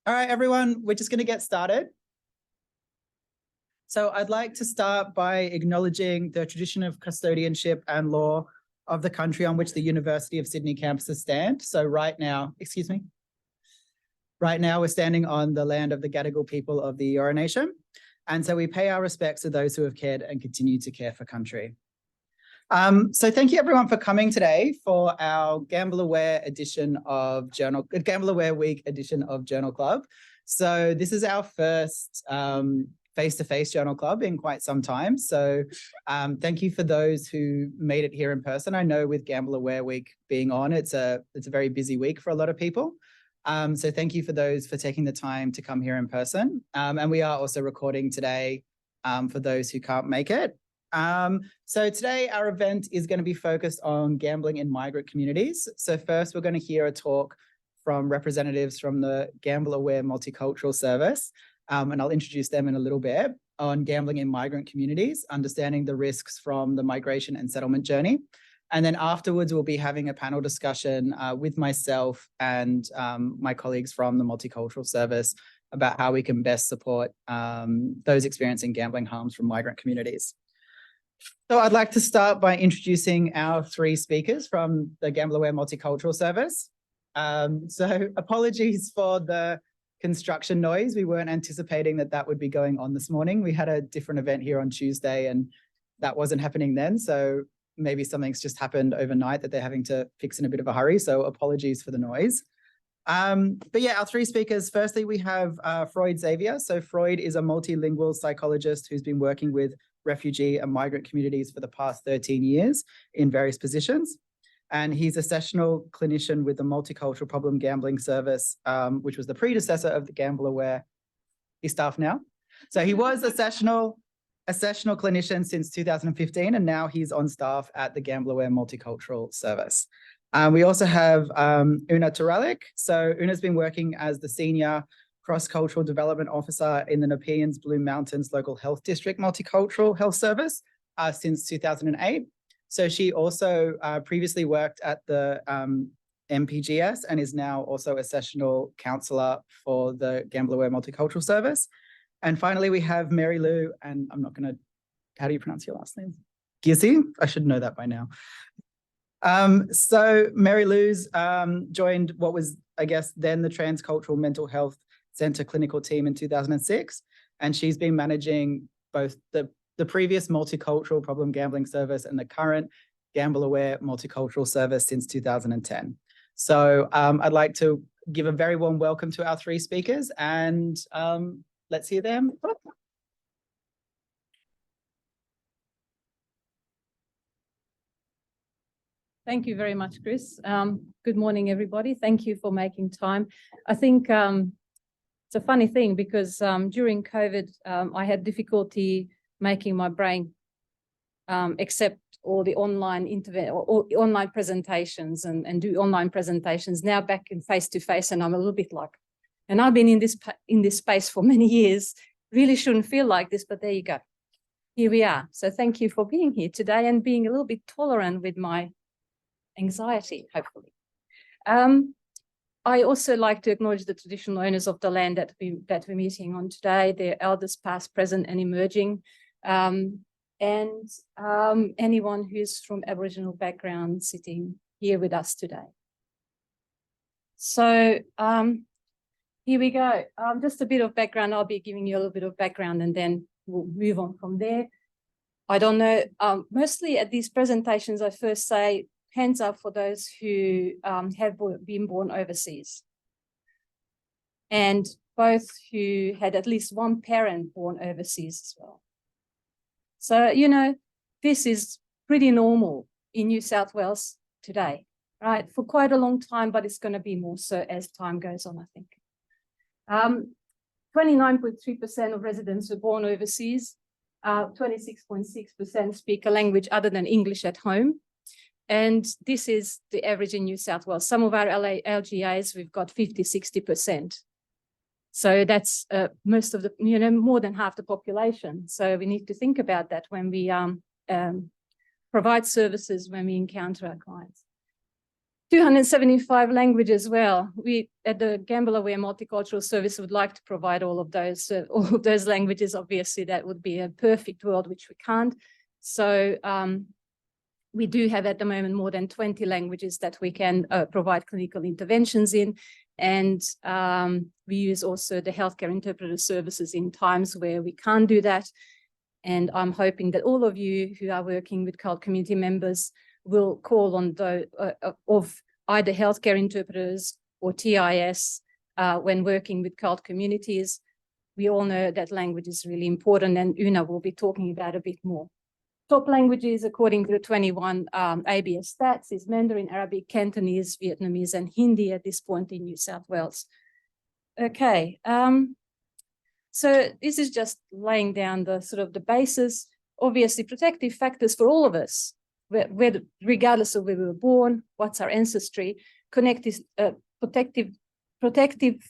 All right, everyone, we're just going to get started. So I'd like to start by acknowledging the tradition of custodianship and law of the country on which the University of Sydney campuses stand. So right now, we're standing on the land of the Gadigal people of the Eora Nation. And so we pay our respects to those who have cared and continue to care for country. So thank you everyone for coming today for our GambleAware Week edition of Journal Club. So this is our first face-to-face Journal Club in quite some time. So thank you for those who made it here in person. I know with GambleAware Week being on, it's a very busy week for a lot of people. So thank you for those for taking the time to come here in person. And we are also recording today for those who can't make it. So today our event is going to be focused on gambling in migrant communities. So first we're going to hear a talk from representatives from the GambleAware Multicultural Service, and I'll introduce them in a little bit, on gambling in migrant communities, understanding the risks from the migration and settlement journey. And then afterwards we'll be having a panel discussion with myself and my colleagues from the Multicultural Service about how we can best support those experiencing gambling harms from migrant communities. So I'd like to start by introducing our three speakers from the GambleAware Multicultural Service. So apologies for the construction noise. We weren't anticipating that would be going on this morning. We had a different event here on Tuesday and that wasn't happening then. So maybe something's just happened overnight that they're having to fix in a bit of a hurry. So apologies for the noise. But yeah, our three speakers, firstly, we have Froid Xavier. So Froid is a multilingual psychologist who's been working with refugee and migrant communities for the past 13 years in various positions. And he's a sessional clinician with the Multicultural Problem Gambling Service, which was the predecessor of the GambleAware. He's staff now. So he was a sessional clinician since 2015, and now he's on staff at the GambleAware Multicultural Service. We also have Ienna Turalic. So Ienna's been working as the senior cross-cultural development officer in the Nepean's Blue Mountains Local Health District Multicultural Health Service since 2008. So she also previously worked at the MPGS and is now also a sessional counsellor for the GambleAware Multicultural Service. And finally, we have Marylou, and I'm not going to, how do you pronounce your last name? Ghyczy? I should know that by now. So Marylou's joined what was, I guess, then the Transcultural Mental Health Centre clinical team in 2006. And she's been managing both the previous Multicultural Problem Gambling Service and the current GambleAware Multicultural Service since 2010. So I'd like to give a very warm welcome to our three speakers, and let's hear them. Thank you very much, Chris. Good morning, everybody. Thank you for making time. I think it's a funny thing because during COVID, I had difficulty making my brain accept all the online online presentations and do online presentations. Now back in face-to-face, and I'm a little bit like, and I've been in this space for many years. Really shouldn't feel like this, but there you go. Here we are. So thank you for being here today and being a little bit tolerant with my anxiety, hopefully. I also like to acknowledge the traditional owners of the land that we're meeting on today, their elders past, present and emerging, and anyone who's from Aboriginal background sitting here with us today. So here we go. Just a bit of background. I'll be giving you a little bit of background and then we'll move on from there. I don't know, mostly at these presentations, I first say, hands up for those who have been born overseas, and both who had at least one parent born overseas as well. So, you know, this is pretty normal in New South Wales today, right? For quite a long time, but it's going to be more so as time goes on, I think. 29.3% of residents were born overseas. 26.6% speak a language other than English at home. And this is the average in New South Wales. Some of our LGAs, we've got 50, 60%. So that's most of the, you know, more than half the population. So we need to think about that when we provide services, when we encounter our clients. 275 languages. Well, we at the GambleAware Multicultural Service would like to provide all of those languages. Obviously, that would be a perfect world, which we can't. So we do have at the moment more than 20 languages that we can provide clinical interventions in. And we use also the healthcare interpreter services in times where we can't do that. And I'm hoping that all of you who are working with CULT community members will call on of either healthcare interpreters or TIS when working with CULT communities. We all know that language is really important, and Ienna will be talking about a bit more. Top languages, according to the 21 ABS stats, is Mandarin, Arabic, Cantonese, Vietnamese, and Hindi at this point in New South Wales. Okay, so this is just laying down the sort of the basis. Obviously, protective factors for all of us, regardless of where we were born, what's our ancestry, protective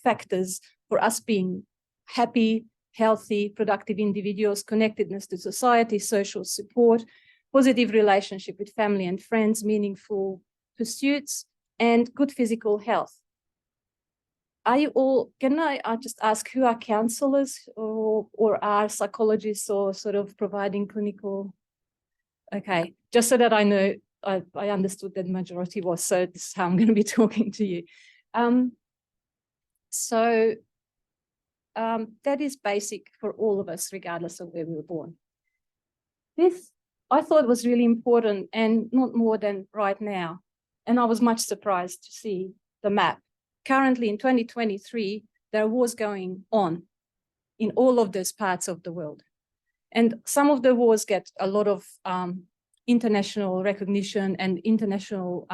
factors for us being happy, healthy, productive individuals, connectedness to society, social support, positive relationship with family and friends, meaningful pursuits, and good physical health. Are you all, can I just ask who are counselors or are psychologists or sort of providing clinical? Okay, just so that I know, I understood that the majority was, so this is how I'm going to be talking to you. That is basic for all of us, regardless of where we were born. This, I thought, was really important, and not more than right now. And I was much surprised to see the map. Currently, in 2023, there are wars going on in all of those parts of the world. And some of the wars get a lot of international recognition and international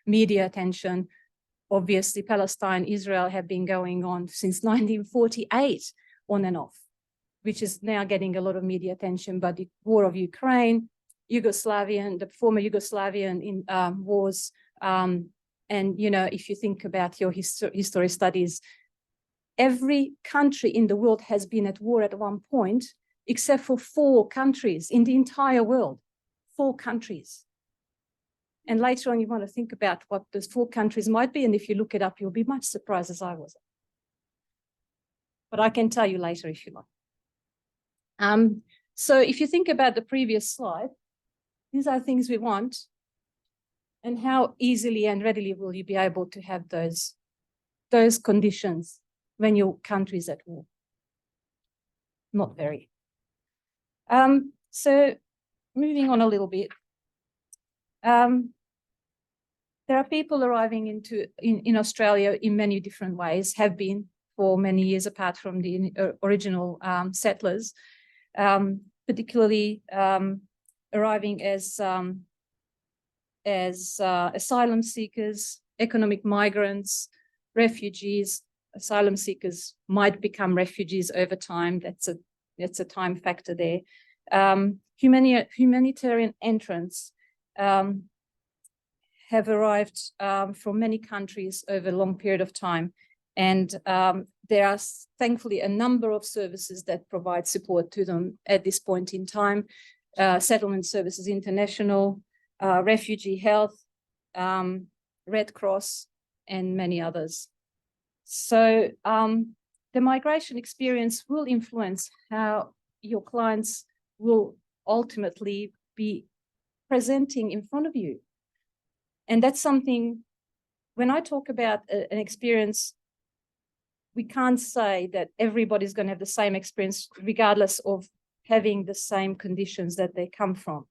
media attention. Obviously, Palestine, Israel have been going on since 1948 on and off, which is now getting a lot of media attention. But the war of Ukraine, the former Yugoslavian wars, and, you know, if you think about your history studies, every country in the world has been at war at one point, except for 4 countries in the entire world, 4 countries. And later on, you want to think about what those 4 countries might be. And if you look it up, you'll be much surprised, as I was. But I can tell you later if you like. So if you think about the previous slide, these are things we want. And how easily and readily will you be able to have those conditions when your country is at war? Not very. So moving on a little bit. There are people arriving in Australia in many different ways, have been for many years apart from the original settlers, particularly arriving as asylum seekers, economic migrants, refugees. Asylum seekers might become refugees over time. That's a time factor there. Humanitarian entrants have arrived from many countries over a long period of time. And there are thankfully a number of services that provide support to them at this point in time. Settlement Services International, Refugee Health, Red Cross, and many others. So the migration experience will influence how your clients will ultimately be presenting in front of you. And that's something, when I talk about an experience, we can't say that everybody's going to have the same experience regardless of having the same conditions that they come from.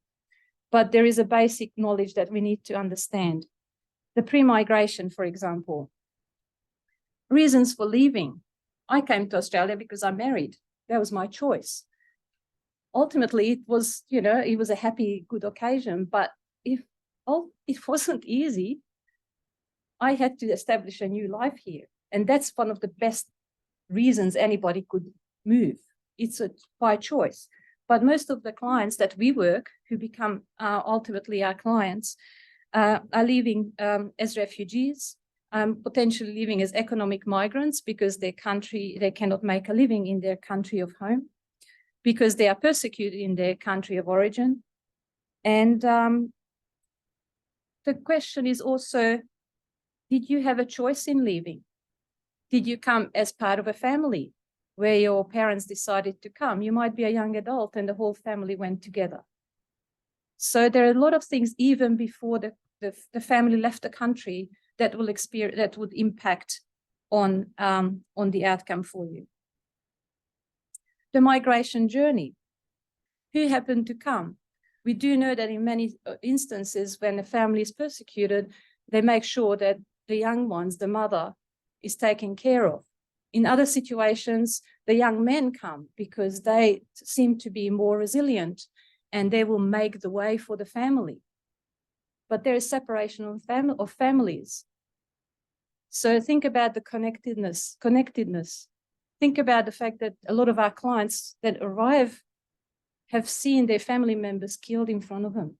But there is a basic knowledge that we need to understand. The pre-migration, for example, reasons for leaving. I came to Australia because I'm married. That was my choice. Ultimately, it was, you know, it was a happy, good occasion, but it wasn't easy. I had to establish a new life here. And that's one of the best reasons anybody could move. It's by choice. But most of the clients that we work, who become ultimately our clients, are leaving as refugees, potentially living as economic migrants because their country, they cannot make a living in their country of home, because they are persecuted in their country of origin. And the question is also, Did you have a choice in leaving? Did you come as part of a family where your parents decided to come? You might be a young adult and the whole family went together. So there are a lot of things even before the family left the country that will experience, that would impact on the outcome for you. The migration journey. Who happened to come? We do know that in many instances, when a family is persecuted, they make sure that the young ones, the mother, is taken care of. In other situations, the young men come because they seem to be more resilient and they will make the way for the family. But there is separation of families. So think about the connectedness. Think about the fact that a lot of our clients that arrive have seen their family members killed in front of them.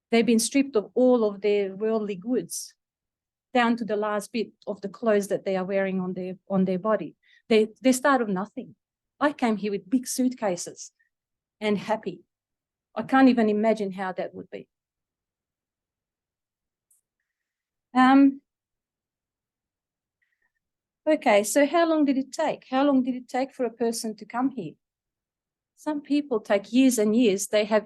They've been stripped of all of their worldly goods, down to the last bit of the clothes that they are wearing on their body. They start with nothing. I came here with big suitcases and happy. I can't even imagine how that would be. Okay, so how long did it take? How long did it take for a person to come here? Some people take years and years. They have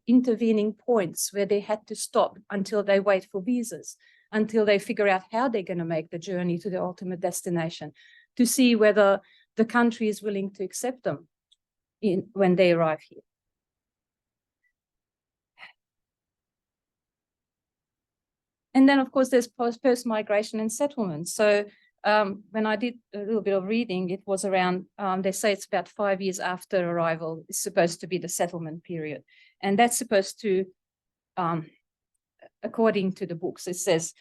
intervening points where they had to stop until they wait for visas, until they figure out how they're going to make the journey to the ultimate destination, to see whether the country is willing to accept them when they arrive here. And then, of course, there's post-migration and settlement. So when I did a little bit of reading, it was around, they say it's about 5 years after arrival is supposed to be the settlement period. And that's supposed to, according to the books, it says,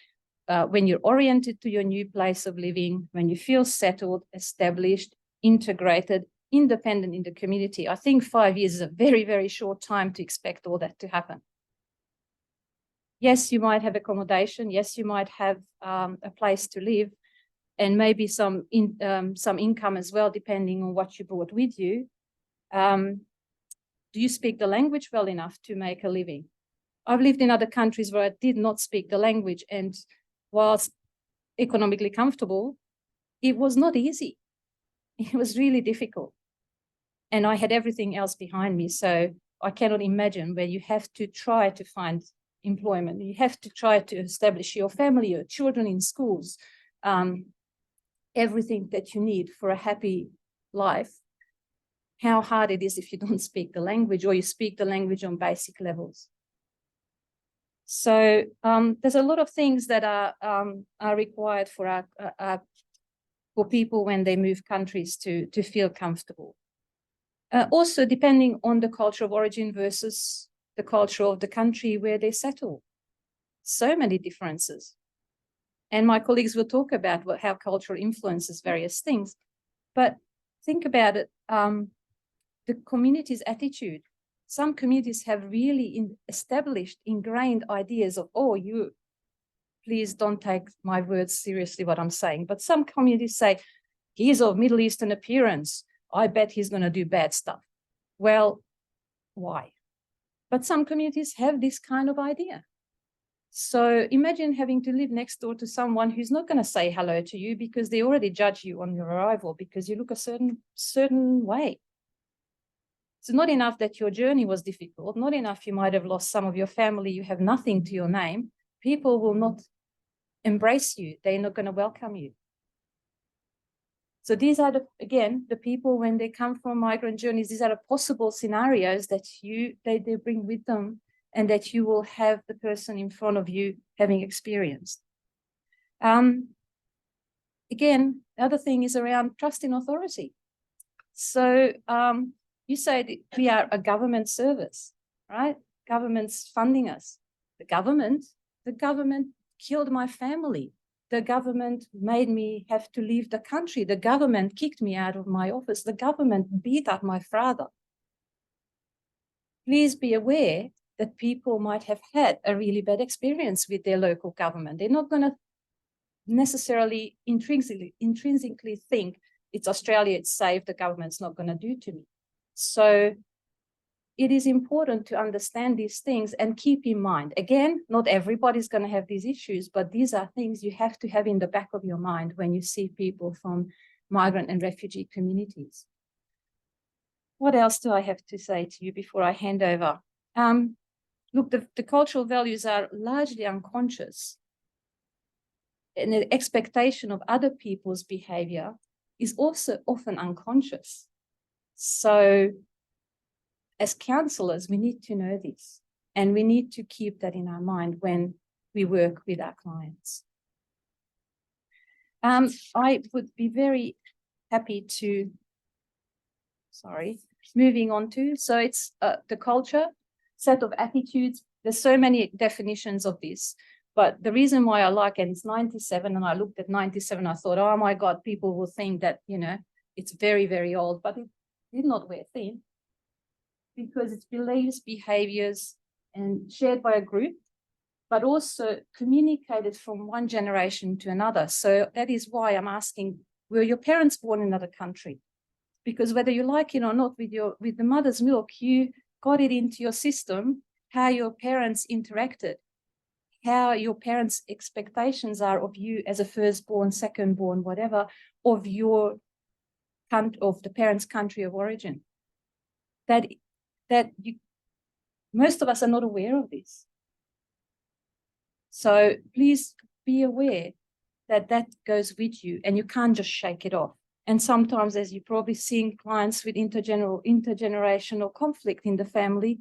when you're oriented to your new place of living, when you feel settled, established, integrated, independent in the community. I think 5 years is a very, very short time to expect all that to happen. Yes, you might have accommodation. Yes, you might have a place to live, and maybe some income as well, depending on what you brought with you. Do you speak the language well enough to make a living? I've lived in other countries where I did not speak the language, and whilst economically comfortable, it was not easy. It was really difficult. And I had everything else behind me. So I cannot imagine where you have to try to find employment. You have to try to establish your family, your children in schools, everything that you need for a happy life. How hard it is if you don't speak the language, or you speak the language on basic levels. So there's a lot of things that are required for people when they move countries to feel comfortable. Also, depending on the culture of origin versus the culture of the country where they settle. So many differences. And my colleagues will talk about how culture influences various things. But think about it, the community's attitude. Some communities have really established, ingrained ideas of, oh, you, please don't take my words seriously what I'm saying. But some communities say, he's of Middle Eastern appearance. I bet he's going to do bad stuff. Well, why? But some communities have this kind of idea. So imagine having to live next door to someone who's not going to say hello to you because they already judge you on your arrival because you look a certain way. It's not enough that your journey was difficult, not enough you might have lost some of your family, you have nothing to your name. People will not embrace you. They're not going to welcome you. So these are, again, the people when they come from migrant journeys, these are the possible scenarios that they bring with them and that you will have the person in front of you having experienced. Again, the other thing is around trust in authority. So you say that we are a government service, right? Government's funding us. The government killed my family. The government made me have to leave the country. The government kicked me out of my office. The government beat up my father. Please be aware that people might have had a really bad experience with their local government. They're not going to necessarily intrinsically think it's Australia, it's safe, the government's not going to do to me. So it is important to understand these things and keep in mind. Again, not everybody's going to have these issues, but these are things you have to have in the back of your mind when you see people from migrant and refugee communities. What else do I have to say to you before I hand over? Look, the cultural values are largely unconscious. And the expectation of other people's behavior is also often unconscious. So as counselors, we need to know this, and we need to keep that in our mind when we work with our clients. I would be very happy to, moving on to, so it's the culture, set of attitudes. There's so many definitions of this, but the reason why I like, and it's 97, and I looked at 97, I thought, oh my God, people will think that, you know, it's very, very old, but it did not wear thin, because it's beliefs, behaviors, and shared by a group, but also communicated from one generation to another. So that is why I'm asking, were your parents born in another country? Because whether you like it or not, with the mother's milk, you got it into your system, how your parents interacted, how your parents' expectations are of you as a firstborn, secondborn, whatever, of the parents' country of origin. Most of us are not aware of this. So please be aware that that goes with you and you can't just shake it off. And sometimes, as you've probably seen, clients with intergenerational conflict in the family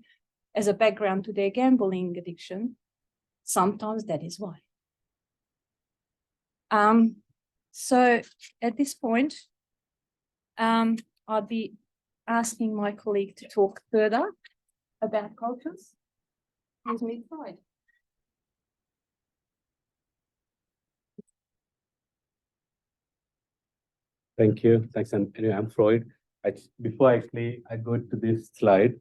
as a background to their gambling addiction, sometimes that is why. So at this point, I'll be asking my colleague to talk further about cultures. Here's me, Froid. Thank you. Thanks. Anyway, I'm Froid. Before I go to this slide,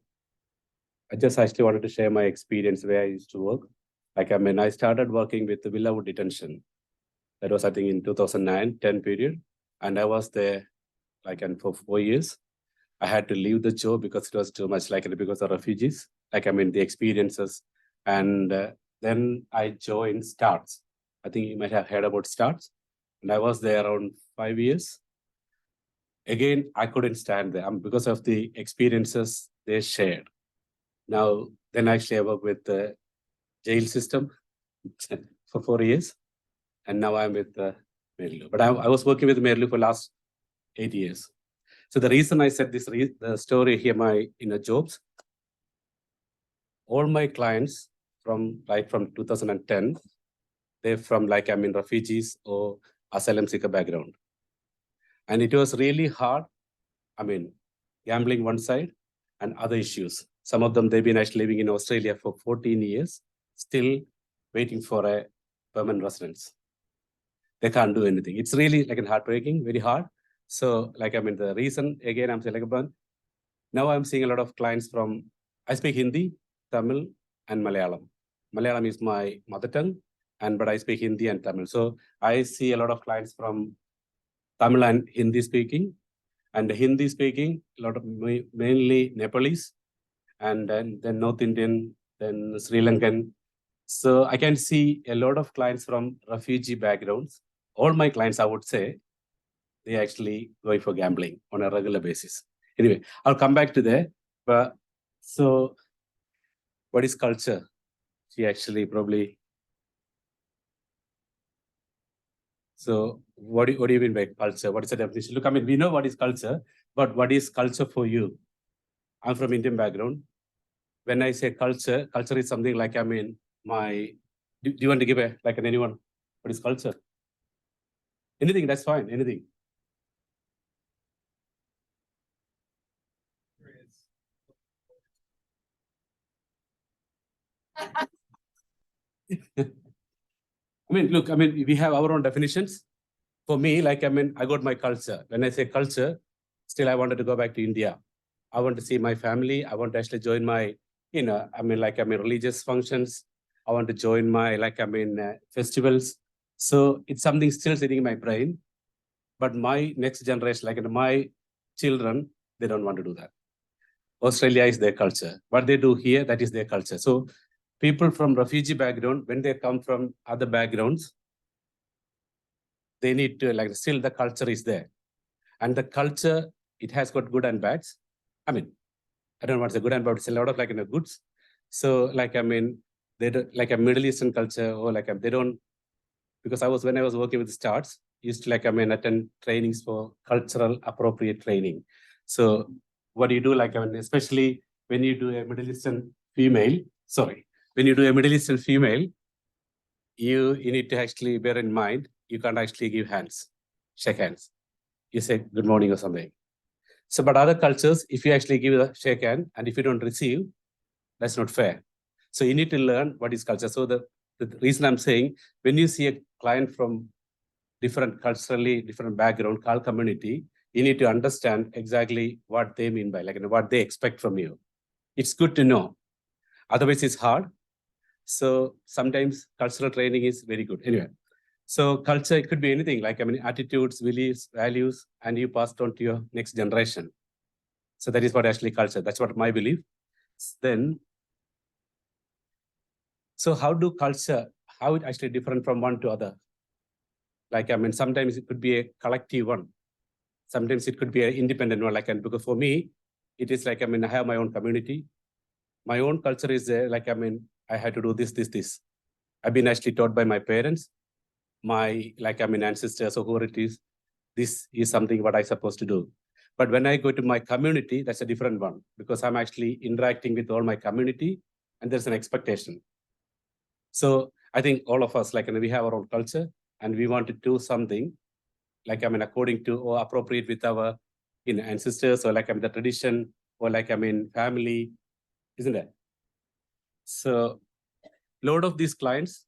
I just actually wanted to share my experience where I used to work. I started working with the Villawood detention. That was, I think, in 2009-10 period. And I was there for 4 years. I had to leave the job because it was too much, because of refugees, the experiences. And then I joined STARTS. I think you might have heard about STARTS. And I was there around 5 years. Again, I couldn't stand there because of the experiences they shared. Now, then actually I worked with the jail system for 4 years. And now I'm with Marylou. But I was working with Marylou for the last 8 years. So the reason I said this, the story here, jobs, all my clients from 2010, they're from refugees or asylum seeker background. And it was really hard. Gambling one side and other issues. Some of them, they've been actually living in Australia for 14 years, still waiting for a permanent residence. They can't do anything. It's really heartbreaking, very hard. So the reason, again, I'm saying now I'm seeing a lot of clients I speak Hindi, Tamil, and Malayalam. Malayalam is my mother tongue, but I speak Hindi and Tamil. So I see a lot of clients from Tamil and Hindi speaking, and Hindi speaking, a lot of mainly Nepalese, and then North Indian, then Sri Lankan. So I can see a lot of clients from refugee backgrounds. All my clients, I would say, they actually going for gambling on a regular basis. Anyway, I'll come back to there. But so what is culture? She actually probably. So what do you mean by culture? What is the definition? Look, we know what is culture, but what is culture for you? I'm from Indian background. When I say culture is something do you want to give anyone? What is culture? Anything, that's fine, anything. Look, we have our own definitions. For me, I got my culture. When I say culture, still I wanted to go back to India. I want to see my family. I want to actually join my, religious functions. I want to join my, festivals. So it's something still sitting in my brain. But my next generation, my children, they don't want to do that. Australia is their culture. What they do here, that is their culture. So people from refugee background, when they come from other backgrounds, they need to like still the culture is there. And the culture, it has got good and bads. I mean, I don't know what's the good and bad, it's a lot of like goods. So like, I mean, they don't like a Middle Eastern culture or like they don't, because when I was working with starts, used to like, I mean, attend trainings for cultural appropriate training. So what do you do? Like, I mean, especially when you do a Middle Eastern female, when you do a Middle Eastern female, you need to actually bear in mind, you can't actually give hands, shake hands. You say good morning or something. So, but other cultures, if you actually give a shake hand and if you don't receive, that's not fair. So you need to learn what is culture. So the reason I'm saying, when you see a client from different culturally, different background, community, you need to understand exactly what they mean by, like what they expect from you. It's good to know. Otherwise, it's hard. So sometimes cultural training is very good. Anyway, so culture, it could be anything, like, I mean, attitudes, beliefs, values, and you passed on to your next generation. So that is what actually culture, that's what my belief. Then, so how do culture, how it actually different from one to other? Like, I mean, sometimes it could be a collective one. Sometimes it could be an independent one, like, and because for me, it is like, I mean, I have my own community. My own culture is like, I mean, I had to do this. I've been actually taught by my parents, my, like, I mean, ancestors or whoever it is, this is something what I'm supposed to do. But when I go to my community, that's a different one because I'm actually interacting with all my community and there's an expectation. So I think all of us, like, we have our own culture and we want to do something, like, I mean, according to or appropriate with our ancestors or like, I mean, the tradition or like, I mean, family, isn't it? So a lot of these clients,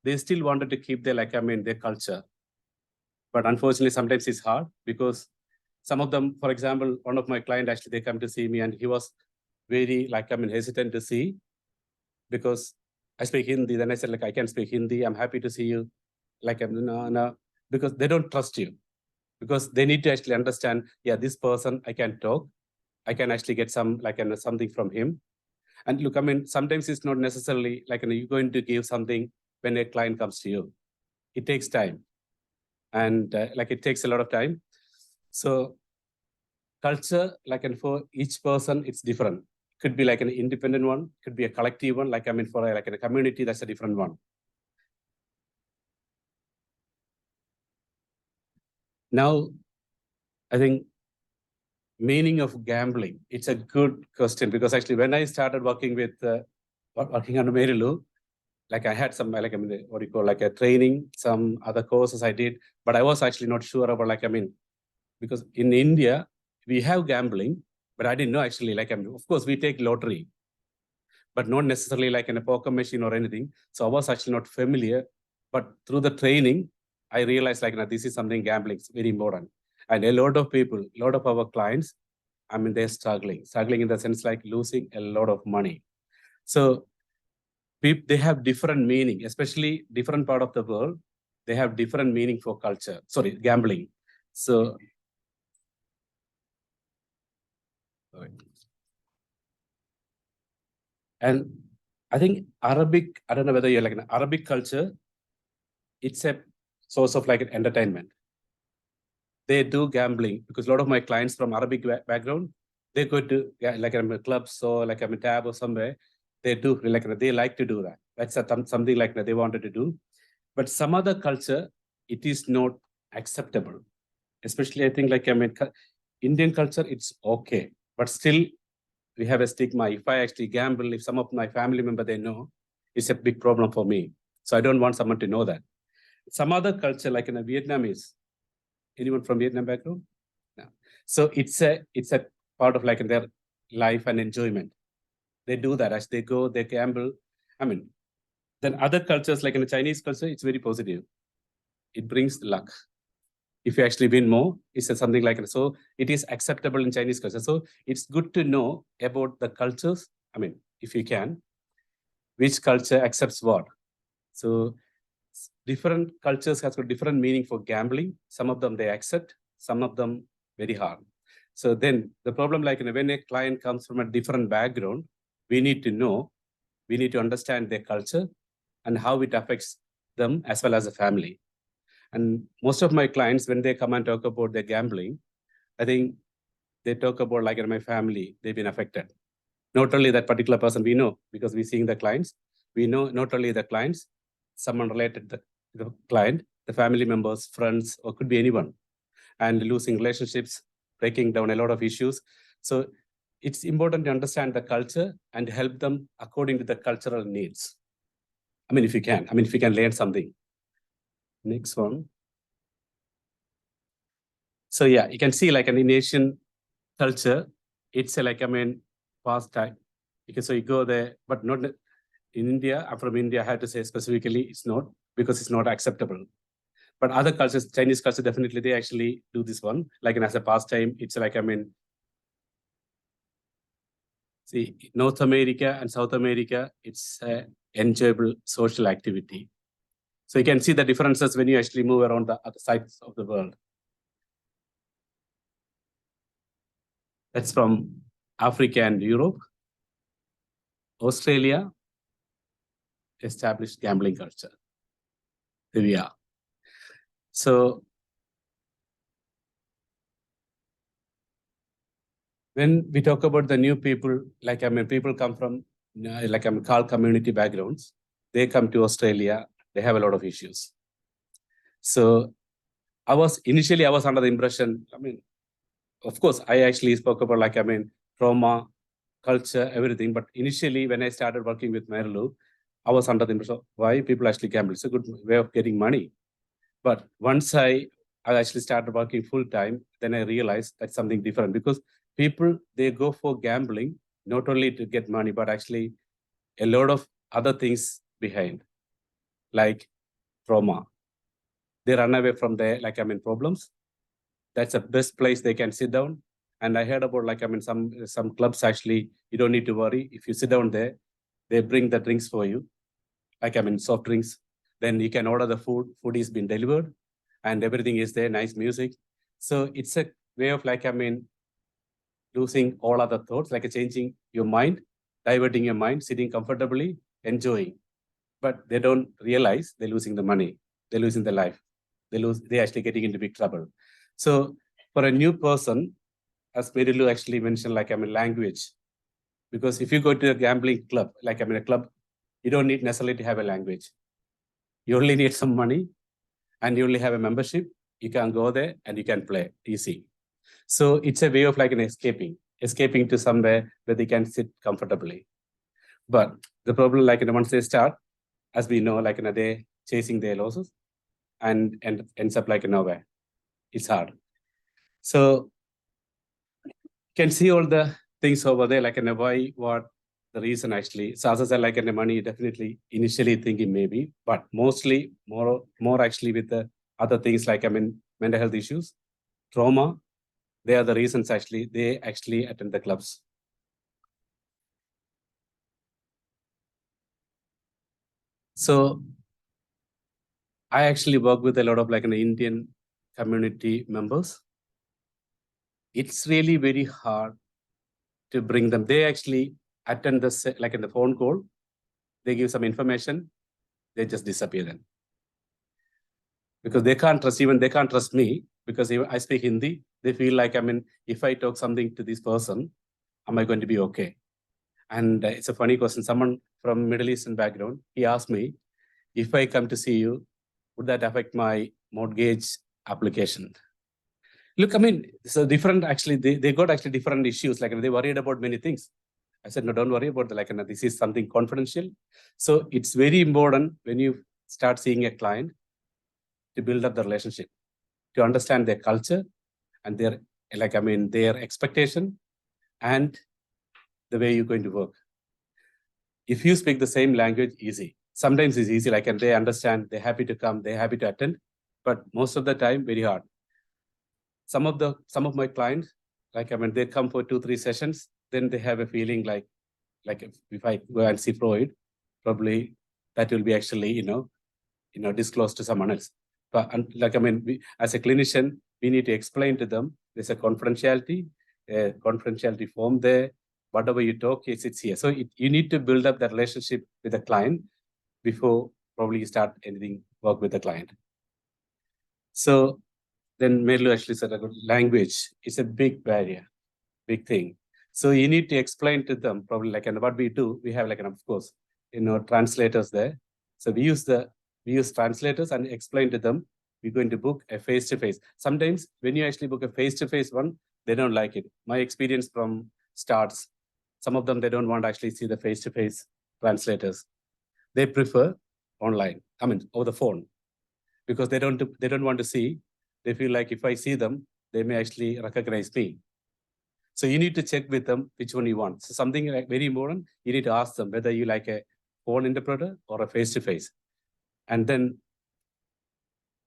they still wanted to keep their, like, I mean, their culture. But unfortunately, sometimes it's hard because some of them, for example, one of my clients, actually, they come to see me and he was very, like, I mean, hesitant to see because I speak Hindi. Then I said, like, I can speak Hindi. I'm happy to see you. Like, no, because they don't trust you. Because they need to actually understand, yeah, this person, I can talk. I can actually get some, like, something from him. And look, I mean, sometimes it's not necessarily like you're going to give something when a client comes to you. It takes time. And like it takes a lot of time. So culture, like, and for each person, it's different. Could be like an independent one, could be a collective one. Like, I mean, for like a community, that's a different one. Now, I think meaning of gambling, it's a good question because actually when I started working with, working under Marylou, like I had some, like, I mean, what do you call, like a training, some other courses I did, but I was actually not sure about, like, I mean, because in India, we have gambling, but I didn't know actually, like, I mean, of course we take lottery, but not necessarily like in a poker machine or anything. So I was actually not familiar, but through the training, I realized like, this is something gambling is very important. And a lot of people, a lot of our clients, I mean, they're struggling in the sense like losing a lot of money. So they have different meaning, especially different part of the world. They have different meaning for culture. Sorry, gambling. So, and I think Arabic, I don't know whether you're like an Arabic culture, it's a source of like an entertainment. They do gambling because a lot of my clients from Arabic background, they go to like a clubs or like a tab or somewhere. They do like they like to do that. That's something like that they wanted to do. But some other culture, it is not acceptable. Especially I think like Indian culture, it's okay, but still we have a stigma. If I actually gamble, if some of my family member they know, it's a big problem for me. So I don't want someone to know that. Some other culture, like in a Vietnamese, anyone from Vietnam background? No. So it's a part of like their life and enjoyment. They do that as they go, they gamble. I mean, then other cultures, like in the Chinese culture, it's very positive. It brings luck. If you actually win more, it's something like that. So it is acceptable in Chinese culture. So it's good to know about the cultures. I mean, if you can, which culture accepts what. So different cultures has got different meaning for gambling. Some of them they accept, some of them very hard. So then the problem, like when a client comes from a different background, we need to know, we need to understand their culture and how it affects them as well as a family. And most of my clients, when they come and talk about their gambling, I think they talk about like in my family, they've been affected. Not only that particular person we know, because we're seeing the clients, we know not only the clients, someone related to the client, the family members, friends, or could be anyone, and losing relationships, breaking down a lot of issues. So it's important to understand the culture and help them according to the cultural needs. I mean, if you can, if you can learn something. Next one. So yeah, you can see like an Asian culture, it's like, past time. So you go there, but not in India. I'm from India, I had to say specifically, it's not, because it's not acceptable. But other cultures, Chinese culture, definitely, they actually do this one. Like as a pastime, it's like, see, North America and South America, it's an enjoyable social activity. So you can see the differences when you actually move around the other sides of the world. That's from Africa and Europe. Australia, established gambling culture. There we are. So when we talk about the new people, like people come from called community backgrounds, they come to Australia, they have a lot of issues. So initially I was under the impression, of course, I actually spoke about trauma, culture, everything. But initially when I started working with Marylou, I was under the impression of why people actually gamble. It's a good way of getting money. But once I actually started working full time, then I realized that's something different, because people, they go for gambling, not only to get money, but actually a lot of other things behind, like trauma. They run away from their, problems. That's the best place they can sit down. And I heard about some clubs actually, you don't need to worry. If you sit down there, they bring the drinks for you, soft drinks. Then you can order the food. Food is being delivered, and everything is there. Nice music. So it's a way of losing all other thoughts, changing your mind, diverting your mind, sitting comfortably, enjoying. But they don't realize they're losing the money. They're losing their life. They're actually getting into big trouble. So for a new person, as Marylou actually mentioned, language. Because if you go to a gambling club, a club, you don't need necessarily to have a language. You only need some money, and you only have a membership. You can go there and you can play easy. So it's a way of escaping to somewhere where they can sit comfortably. But the problem, once they start, as we know, they're chasing their losses and ends up nowhere. It's hard. So you can see all the things over there, why, what the reason actually. So as I said, money, definitely initially thinking maybe, but mostly more actually with the other things mental health issues, trauma. They are the reasons actually they actually attend the clubs. So I actually work with a lot of Indian community members. It's really very hard to bring them. They actually attend the in the phone call, they give some information, they just disappear then. Because they can't trust me, because I speak Hindi. They feel if I talk something to this person, am I going to be okay? And it's a funny question. Someone from Middle Eastern background, he asked me, if I come to see you, would that affect my mortgage application? Look, so different, actually, they got actually different issues. They worried about many things. I said, no, don't worry about this is something confidential. So it's very important when you start seeing a client to build up the relationship, to understand their culture and their, their expectation and the way you're going to work. If you speak the same language, easy. Sometimes it's easy, they understand, they're happy to come, they're happy to attend, but most of the time, very hard. Some of my clients, they come for 2-3 sessions, then they have a feeling like if I go and see Freud, probably that will be actually, disclosed to someone else. But we, as a clinician, we need to explain to them there's a confidentiality, a confidentiality form there. Whatever you talk, it's here. So you need to build up that relationship with the client before probably you start anything work with the client. So then Marylou actually said language is a big barrier, big thing. So you need to explain to them probably like, and what we do, we have like, and of course, translators there. So we use translators and explain to them, we're going to book a face-to-face. Sometimes when you actually book a face-to-face one, they don't like it. My experience from starts, some of them, they don't want to actually see the face-to-face translators. They prefer online, I mean, over the phone, because they don't want to see. They feel like if I see them, they may actually recognize me. So you need to check with them which one you want. So something like very important, you need to ask them whether you like a phone interpreter or a face-to-face. And then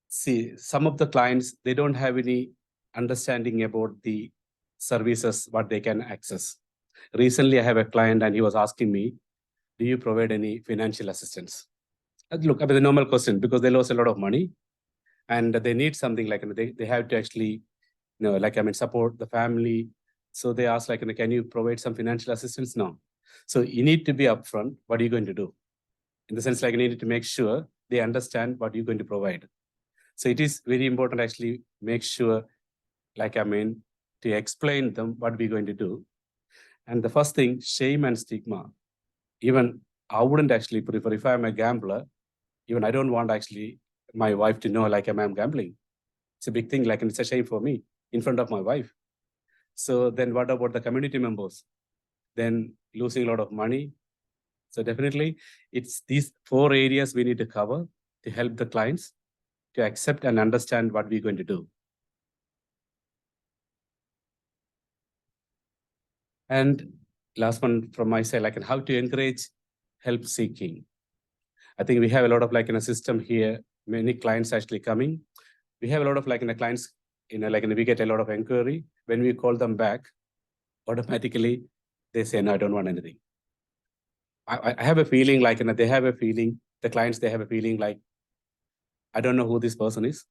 see, some of the clients, they don't have any understanding about the services, what they can access. Recently, I have a client and he was asking me, do you provide any financial assistance? Look, I mean, the normal question, because they lost a lot of money and they need something like, they have to actually, support the family. So they ask like, can you provide some financial assistance? No. So you need to be upfront. What are you going to do? In the sense, like, you need to make sure they understand what you're going to provide. So it is very important actually make sure, to explain them what we're going to do. And the first thing, shame and stigma. Even I wouldn't actually prefer, if I'm a gambler, even I don't want actually my wife to know like I'm gambling. It's a big thing, like, and it's a shame for me in front of my wife. So then what about the community members? Then losing a lot of money. So definitely it's these 4 areas we need to cover to help the clients to accept and understand what we're going to do. And last one from my side, like how to encourage help seeking. I think we have a lot of like in a system here, many clients actually coming. We have a lot of like in the clients, we get a lot of inquiry. When we call them back, automatically they say, no, I don't want anything. I have a feeling like, they have a feeling, the clients, they have a feeling like, I don't know who this person is,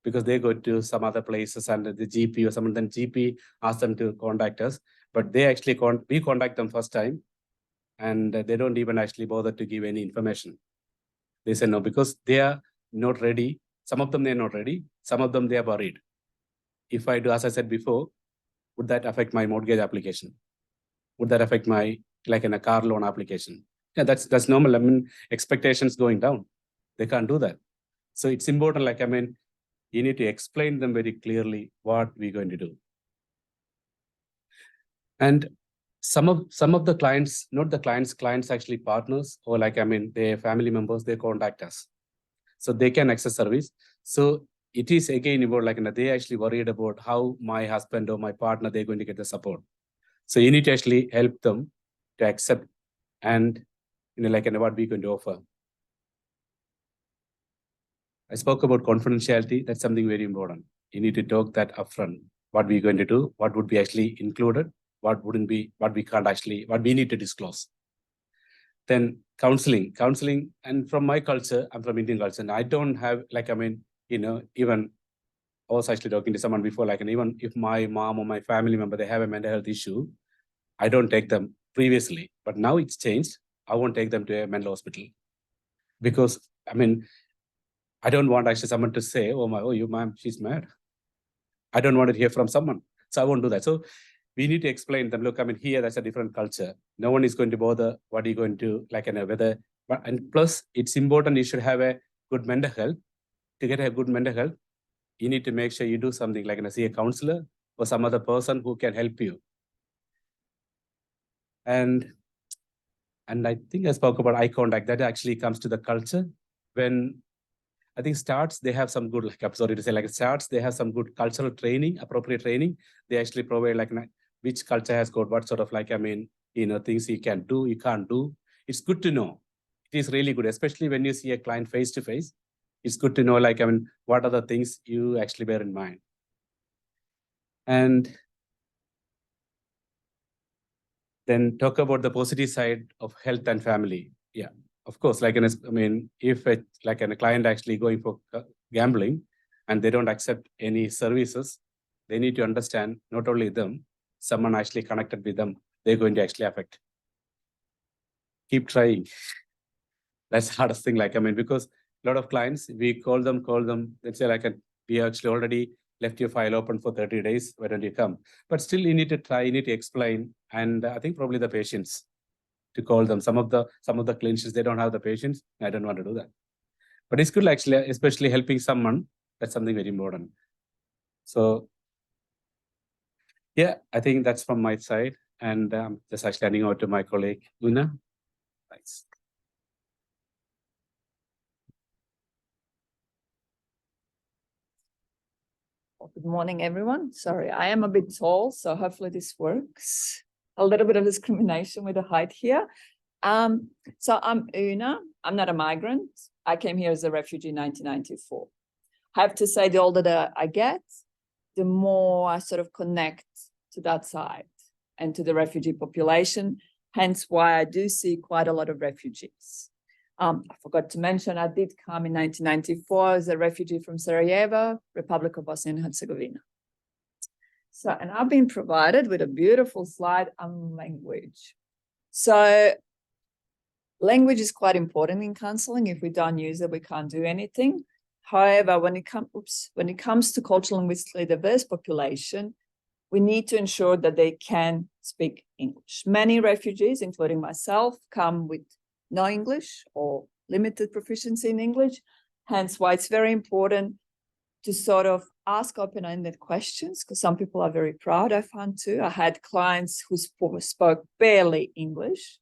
because they go to some other places and the GP or someone, then GP asks them to contact us, but they actually we contact them first time and they don't even actually bother to give any information. They say no, because they are not ready. Some of them, they're not ready. Some of them, they are worried. If I do, as I said before, would that affect my mortgage application? Would that affect my, like in a car loan application? Yeah, that's normal. I mean, expectations going down. They can't do that. So it's important, you need to explain them very clearly what we're going to do. And some of the clients, not the clients actually partners, or their family members, they contact us. So they can access service. So it is again about they actually worried about how my husband or my partner, they're going to get the support. So you need to actually help them to accept and what we're going to offer. I spoke about confidentiality. That's something very important. You need to talk that upfront. What we're going to do, what would be actually included, what wouldn't be, what we can't actually, what we need to disclose. Then counseling, and from my culture, I'm from Indian culture, and I don't have even I was actually talking to someone before, even if my mom or my family member, they have a mental health issue, I don't take them previously, but now it's changed. I won't take them to a mental hospital because I don't want actually someone to say, your mom, she's mad. I don't want to hear from someone. So I won't do that. So we need to explain them, look, here, that's a different culture. No one is going to bother what are you going to, whether, and plus it's important you should have a good mental health. To get a good mental health, you need to make sure you do something see a counselor or some other person who can help you. And I think I spoke about eye contact. That actually comes to the culture. When I think starts, they have some good, I'm sorry to say, starts, they have some good cultural training, appropriate training. They actually provide which culture has got what sort of things you can do, you can't do. It's good to know. It is really good, especially when you see a client face to face. It's good to know, what are the things you actually bear in mind. And then talk about the positive side of health and family. Yeah, of course, if a client actually going for gambling and they don't accept any services, they need to understand, not only them, someone actually connected with them, they're going to actually affect. Keep trying. That's the hardest thing. Because a lot of clients, we call them, they say we actually already left your file open for 30 days. Why don't you come? But still you need to try, you need to explain. And I think probably the patience to call them. Some of the clinicians, they don't have the patience. I don't want to do that. But it's good actually, especially helping someone. That's something very important. So yeah, I think that's from my side. And just actually handing over to my colleague, Ienna. Thanks. Good morning, everyone. Sorry, I am a bit tall, so hopefully this works. A little bit of discrimination with the height here. So I'm Ienna. I'm not a migrant. I came here as a refugee in 1994. I have to say, the older that I get, the more I sort of connect to that side and to the refugee population, hence why I do see quite a lot of refugees. I forgot to mention, I did come in 1994 as a refugee from Sarajevo, Republic of Bosnia and Herzegovina. So, and I've been provided with a beautiful slide on language. So language is quite important in counseling. If we don't use it, we can't do anything. However, when it comes to culturally linguistically diverse population, we need to ensure that they can speak English. Many refugees, including myself, come with no English or limited proficiency in English. Hence why it's very important to sort of ask open-ended questions, because some people are very proud, I found too. I had clients who spoke barely English,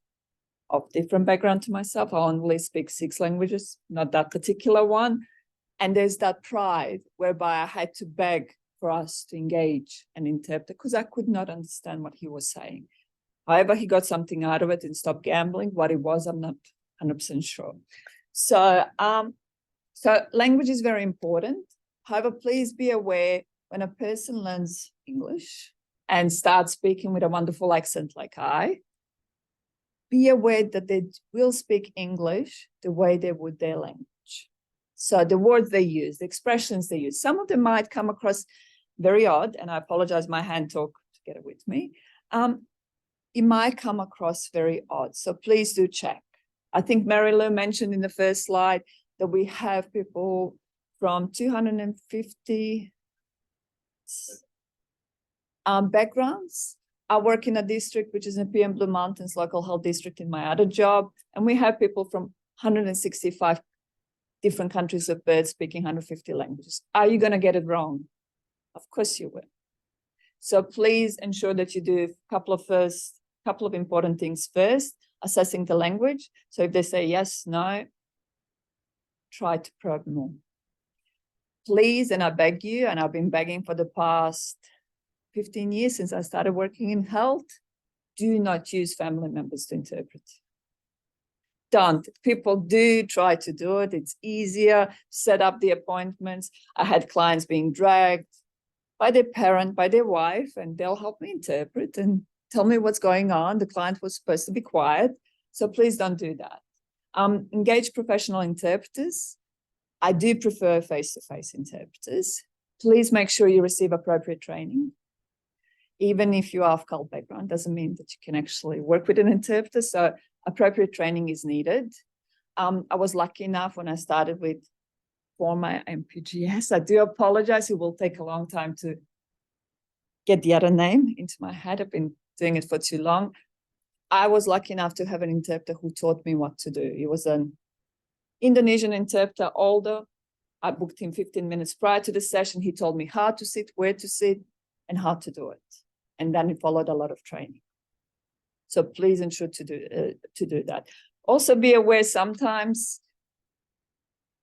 of different background to myself. I only speak 6 languages, not that particular one. And there's that pride whereby I had to beg for us to engage and interpret, because I could not understand what he was saying. However, he got something out of it and stopped gambling. What it was, I'm not 100% sure. So language is very important. However, please be aware when a person learns English and starts speaking with a wonderful accent like I, be aware that they will speak English the way they would their language. So the words they use, the expressions they use, some of them might come across very odd, and I apologize, my hand talk together with me. It might come across very odd, so please do check. I think Marylou mentioned in the first slide that we have people from 250 backgrounds. I work in a district which is in PM Blue Mountains local health district in my other job, and we have people from 165 different countries of birth speaking 150 languages. Are you going to get it wrong? Of course you will. So please ensure that you do a couple of important things first, assessing the language. So if they say yes, no, try to probe more. Please, and I beg you, and I've been begging for the past 15 years since I started working in health, do not use family members to interpret. Don't. People do try to do it. It's easier, set up the appointments. I had clients being dragged by their parent, by their wife, and they'll help me interpret and tell me what's going on. The client was supposed to be quiet, so please don't do that. Engage professional interpreters. I do prefer face-to-face interpreters. Please make sure you receive appropriate training. Even if you are of cult background, doesn't mean that you can actually work with an interpreter, so appropriate training is needed. I was lucky enough when I started with former MPGS. I do apologize, it will take a long time to get the other name into my head. I've been doing it for too long. I was lucky enough to have an interpreter who taught me what to do. He was an Indonesian interpreter, older. I booked him 15 minutes prior to the session. He told me how to sit, where to sit, and how to do it. And then it followed a lot of training. So please ensure to do that. Also be aware sometimes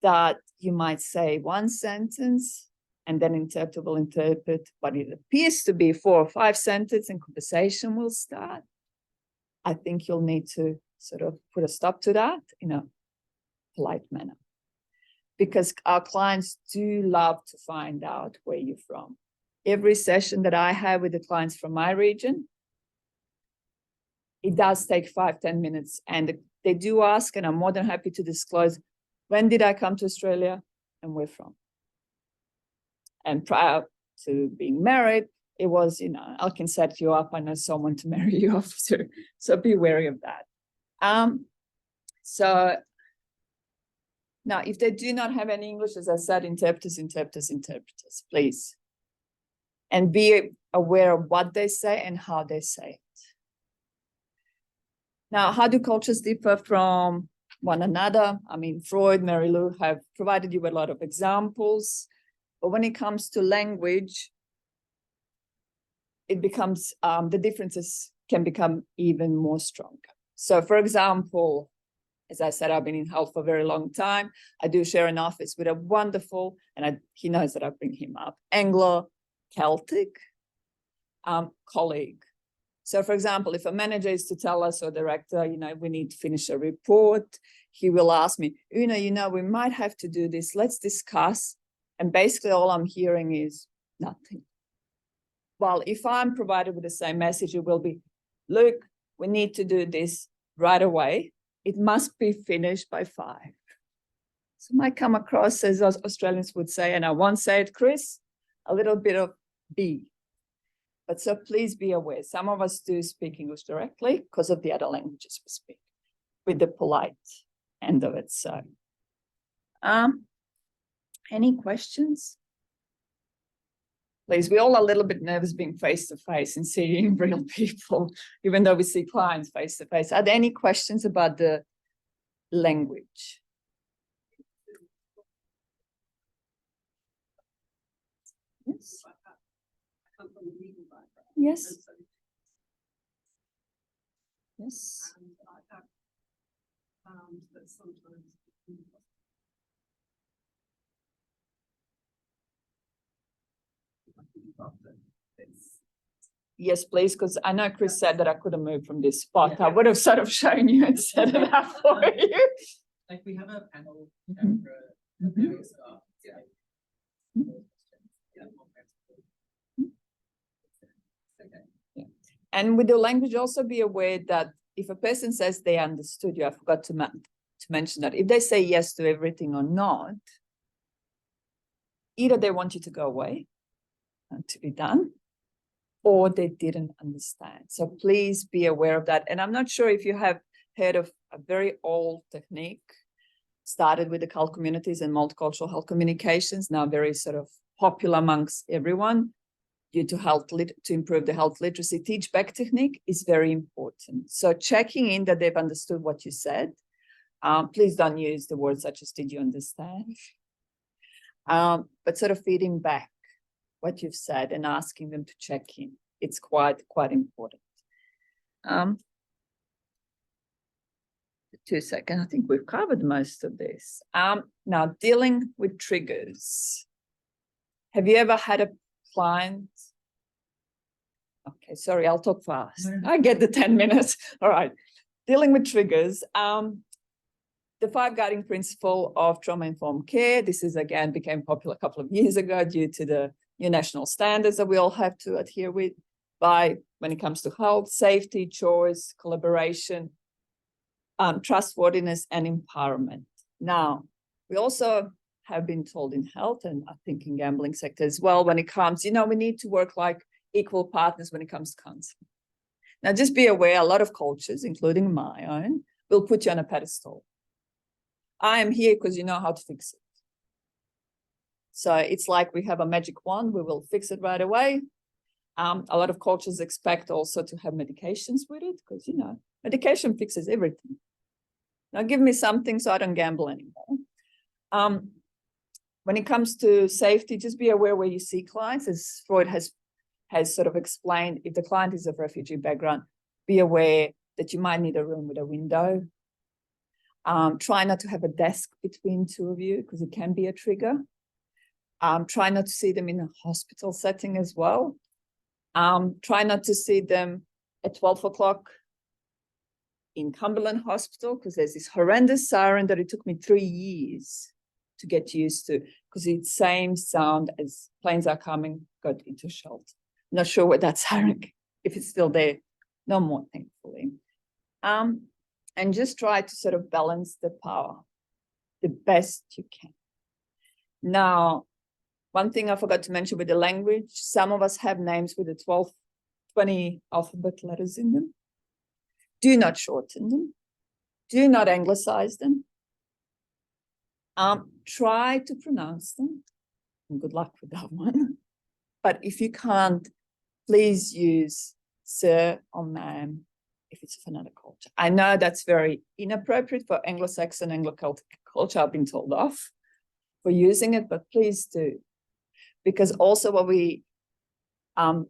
that you might say one sentence and then interpreter will interpret, but it appears to be 4 or 5 sentences and conversation will start. I think you'll need to sort of put a stop to that in a polite manner, because our clients do love to find out where you're from. Every session that I have with the clients from my region, it does take 5-10 minutes, and they do ask, and I'm more than happy to disclose, when did I come to Australia and where from? And prior to being married, it was, you know, I can set you up. I know someone to marry you off to. So be wary of that. So now, if they do not have any English, as I said, interpreters, please. And be aware of what they say and how they say it. Now, how do cultures differ from one another? I mean, Froid, Marylou have provided you with a lot of examples, but when it comes to language, it becomes, the differences can become even more stronger. So for example, as I said, I've been in health for a very long time. I do share an office with a wonderful, and he knows that I bring him up, Anglo-Celtic colleague. So for example, if a manager is to tell us or director, you know, we need to finish a report, he will ask me, Ienna, you know, we might have to do this, let's discuss. And basically all I'm hearing is nothing. Well, if I'm provided with the same message, it will be, look, we need to do this right away. It must be finished by 5. So it might come across, as Australians would say, and I won't say it, Chris, a little bit of B. But so please be aware, some of us do speak English directly because of the other languages we speak, with the polite end of it. So, any questions? Please, we're all a little bit nervous being face to face and seeing real people, even though we see clients face to face. Are there any questions about the language? Yes. Yes. Yes. Yes, please, because I know Chris said that I couldn't move from this spot. Yeah. I would have sort of shown you and set it up for you. Like we have a panel Mhm. Mhm. staff. Yeah. Yeah. And with the language, also be aware that if a person says they understood you, I forgot to mention that if they say yes to everything or not, either they want you to go away and to be done, or they didn't understand. So please be aware of that. And I'm not sure if you have heard of a very old technique, started with the health communities and multicultural health communications, now very sort of popular amongst everyone due to to improve the health literacy. Teach back technique is very important. So checking in that they've understood what you said. Please don't use the words such as "did you understand?" But sort of feeding back what you've said and asking them to check in. It's quite important. 2 seconds. I think we've covered most of this. Now, dealing with triggers. Have you ever had a client? Okay, sorry, I'll talk fast. I get the 10 minutes. All right. Dealing with triggers. The 5 guiding principle of trauma-informed care. This is, again, became popular a couple of years ago due to the new national standards that we all have to adhere with when it comes to health, safety, choice, collaboration, trustworthiness, and empowerment. Now, we also have been told in health, and I think in gambling sector as well, when it comes, you know, we need to work like equal partners when it comes to counseling. Now, just be aware, a lot of cultures, including my own, will put you on a pedestal. I am here because you know how to fix it. So it's like we have a magic wand, we will fix it right away. A lot of cultures expect also to have medications with it because, you know, medication fixes everything. Now give me something so I don't gamble anymore. When it comes to safety, just be aware where you see clients, as Freud has sort of explained. If the client is of refugee background, be aware that you might need a room with a window. Try not to have a desk between 2 of you because it can be a trigger. Try not to see them in a hospital setting as well. Try not to see them at 12 o'clock in Cumberland Hospital because there's this horrendous siren that it took me 3 years to get used to because it's the same sound as planes are coming, got into shelter. Not sure what that siren, if it's still there, no more, thankfully. And just try to sort of balance the power the best you can. Now, One thing I forgot to mention with the language, some of us have names with the 20 alphabet letters in them. Do not shorten them. Do not anglicize them. Try to pronounce them. And good luck with that one. But if you can't, please use sir or ma'am if it's of another culture. I know that's very inappropriate for Anglo-Saxon, Anglo-Celtic culture. I've been told off for using it, but please do. Because also what we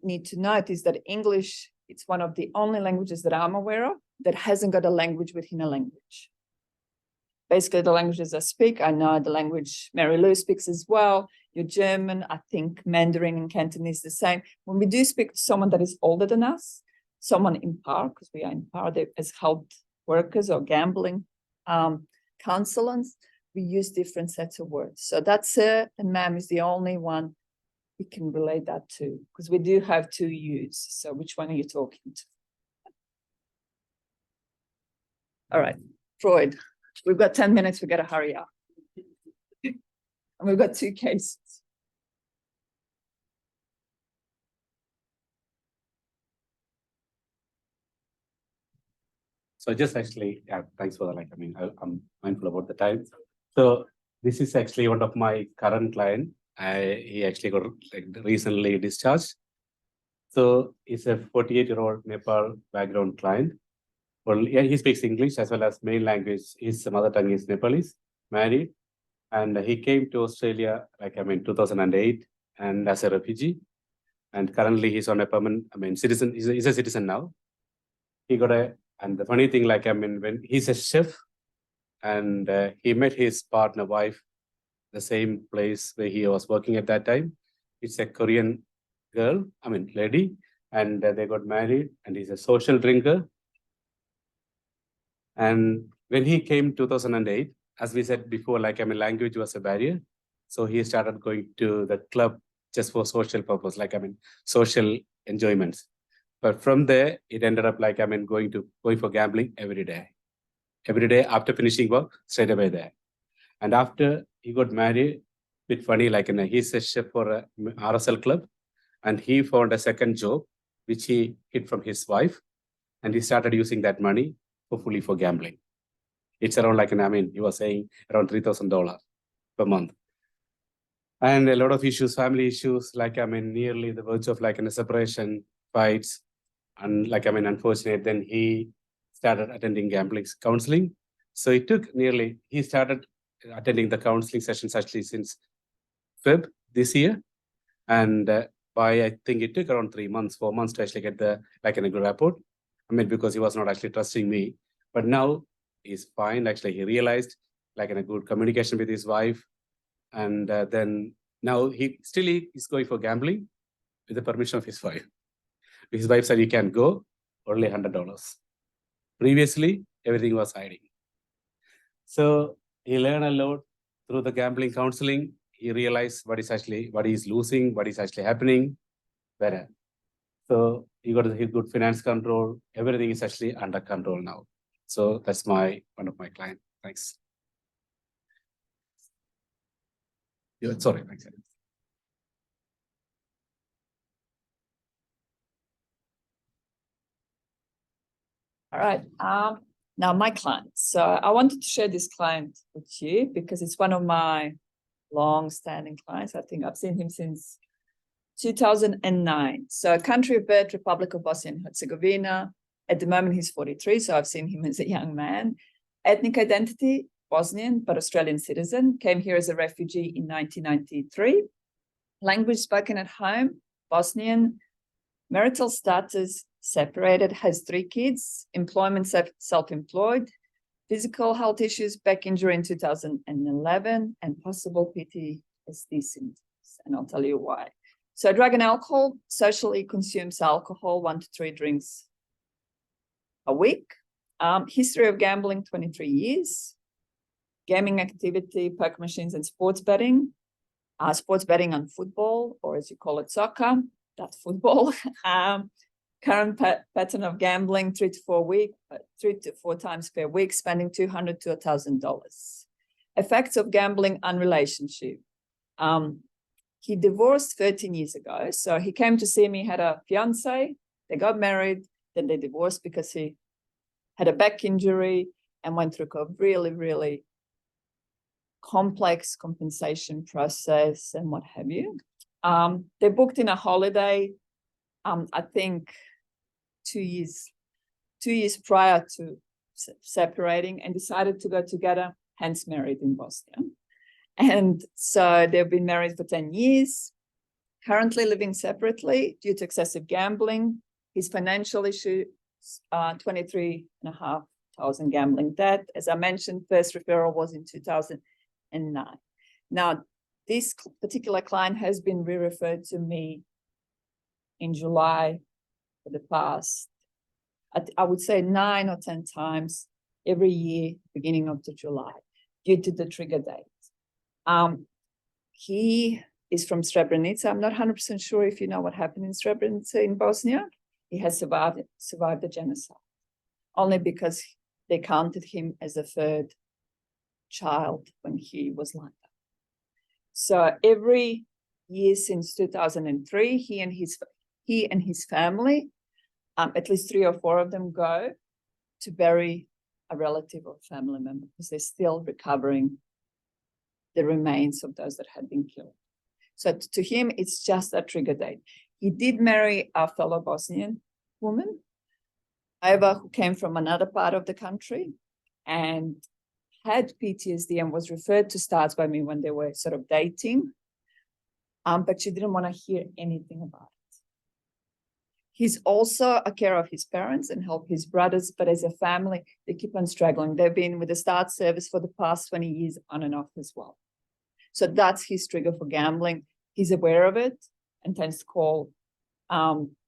need to note is that English, it's one of the only languages that I'm aware of that hasn't got a language within a language. Basically, the languages I speak, I know the language Marylou speaks as well. Your German, I think Mandarin and Cantonese the same. When we do speak to someone that is older than us, someone in power, because we are in power as health workers or gambling counselors, we use different sets of words. So that sir and ma'am is the only one we can relate that to, because we do have two U's. So which one are you talking to? All right, Freud. We've got 10 minutes, we got to hurry up. And we've got 2 cases. So just actually, yeah, thanks for that. Like, I mean, I'm mindful about the time. So this is actually one of my current client. He actually got like recently discharged. So he's a 48-year-old Nepal background client. Well, yeah, he speaks English as well as main language. His mother tongue is Nepalese, married. And he came to Australia, like, I mean, 2008 and as a refugee. And currently he's on a permanent, I mean, citizen, he's a citizen now. He got and the funny thing, like, I mean, when he's a chef and he met his partner wife, the same place where he was working at that time. It's a Korean girl, I mean, lady, and they got married and he's a social drinker. And when he came 2008, as we said before, like, I mean, language was a barrier. So he started going to the club just for social purpose, like, I mean, social enjoyments. But from there, it ended up like, I mean, going for gambling every day. Every day after finishing work, straight away there. And after he got married, bit funny, like, he's a chef for a RSL club. And he found a second job, which he hid from his wife. And he started using that money hopefully for gambling. It's around like, I mean, he was saying around $3,000 per month. And a lot of issues, family issues, like, I mean, nearly the verge of like a separation, fights. And like, I mean, unfortunate, then he started attending gambling counseling. So it took he started attending the counseling sessions actually since Feb this year. And I think it took around 4 months to actually get a good rapport. I mean, because he was not actually trusting me, but now he's fine. Actually, he realized like in a good communication with his wife. And then now he is going for gambling with the permission of his wife. His wife said, you can go, only $100. Previously, everything was hiding. So he learned a lot through the gambling counseling. He realized what he's losing, what is actually happening, better. So he got a good finance control. Everything is actually under control now. So that's one of my clients. Thanks. Yeah, sorry, thanks. All right. Now my client. So I wanted to share this client with you because it's one of my long-standing clients. I think I've seen him since 2009. So country of birth, Republic of Bosnia and Herzegovina. At the moment, he's 43, so I've seen him as a young man. Ethnic identity, Bosnian, but Australian citizen. Came here as a refugee in 1993. Language spoken at home, Bosnian. Marital status, separated, has 3 kids. Employment, self-employed. Physical health issues, back injury in 2011, and possible PTSD symptoms. And I'll tell you why. So drug and alcohol, socially consumes alcohol, 1 to 3 drinks a week. History of gambling, 23 years. Gaming activity, poker machines and sports betting. Sports betting on football, or as you call it, soccer, that's football. Current pattern of gambling, 3 to 4 times per week, spending $200 to $1,000. Effects of gambling on relationship. He divorced 13 years ago. So he came to see me, had a fiance, they got married, then they divorced because he had a back injury and went through a really, really complex compensation process and what have you. They booked in a holiday, I think 2 years prior to separating, and decided to go together, hence married in Bosnia. And so they've been married for 10 years, currently living separately due to excessive gambling. His financial issue, 23,500 gambling debt. As I mentioned, first referral was in 2009. Now, this particular client has been re-referred to me in July for the past, I would say 9 or 10 times every year, beginning of July, due to the trigger date. He is from Srebrenica. I'm not 100% sure if you know what happened in Srebrenica in Bosnia. He has survived the genocide, only because they counted him as a third child when he was lined up. So every year since 2003, he and his family, at least 3 or 4 of them, go to bury a relative or family member because they're still recovering the remains of those that had been killed. So to him, it's just a trigger date. He did marry a fellow Bosnian woman, however, who came from another part of the country and had PTSD and was referred to STARS by me when they were sort of dating, but she didn't want to hear anything about it. He's also a carer of his parents and help his brothers, but as a family, they keep on struggling. They've been with the STARS service for the past 20 years on and off as well. So that's his trigger for gambling. He's aware of it and tends to call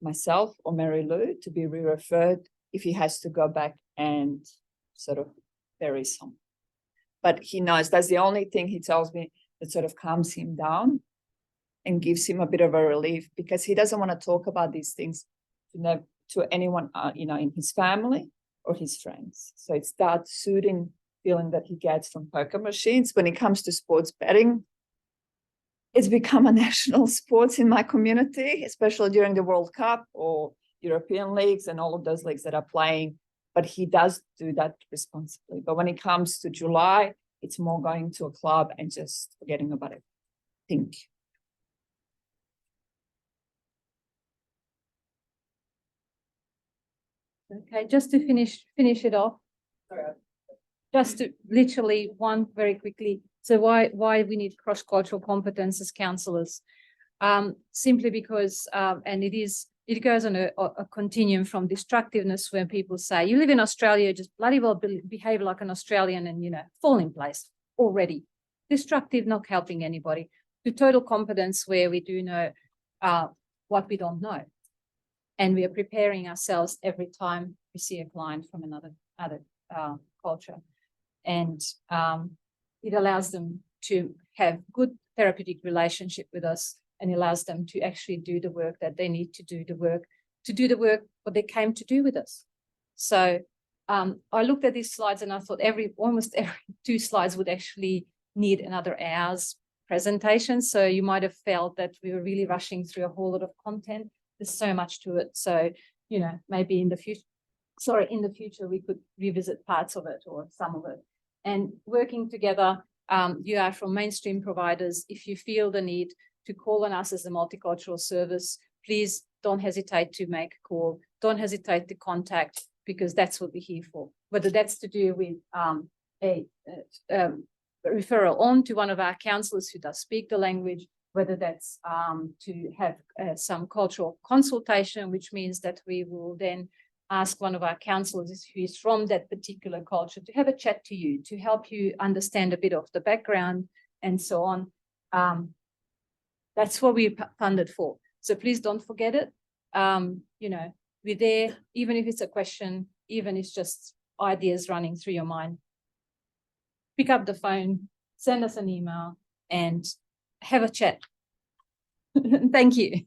myself or Marylou to be re-referred if he has to go back and sort of bury someone. But he knows that's the only thing he tells me that sort of calms him down and gives him a bit of a relief, because he doesn't want to talk about these things to anyone, in his family or his friends. So it's that soothing feeling that he gets from poker machines. When it comes to sports betting, it's become a national sport in my community, especially during the World Cup or European leagues and all of those leagues that are playing. But he does do that responsibly. But when it comes to July, it's more going to a club and just forgetting about it. Thank you. Okay, just to finish it off. Just to literally one very quickly. So why we need cross-cultural competence as counsellors? Simply because, and it goes on a continuum from destructiveness, when people say, you live in Australia, just bloody well behave like an Australian and, fall in place already. Destructive, not helping anybody. To total competence, where we do know what we don't know. And we are preparing ourselves every time we see a client from another culture. And it allows them to have good therapeutic relationship with us, and allows them to actually do the work that they need to do, the work what they came to do with us. So I looked at these slides and I thought almost every 2 slides would actually need another hour's presentation. So you might have felt that we were really rushing through a whole lot of content. There's so much to it. So, maybe in the future, we could revisit parts of it or some of it. And working together, you are from mainstream providers. If you feel the need to call on us as a multicultural service, please don't hesitate to make a call. Don't hesitate to contact, because that's what we're here for. Whether that's to do with a referral on to one of our counsellors who does speak the language, whether that's to have some cultural consultation, which means that we will then ask one of our counsellors who is from that particular culture to have a chat to you, to help you understand a bit of the background and so on. That's what we're funded for. So please don't forget it. We're there, even if it's a question, even if it's just ideas running through your mind. Pick up the phone, send us an email, and have a chat. Thank you.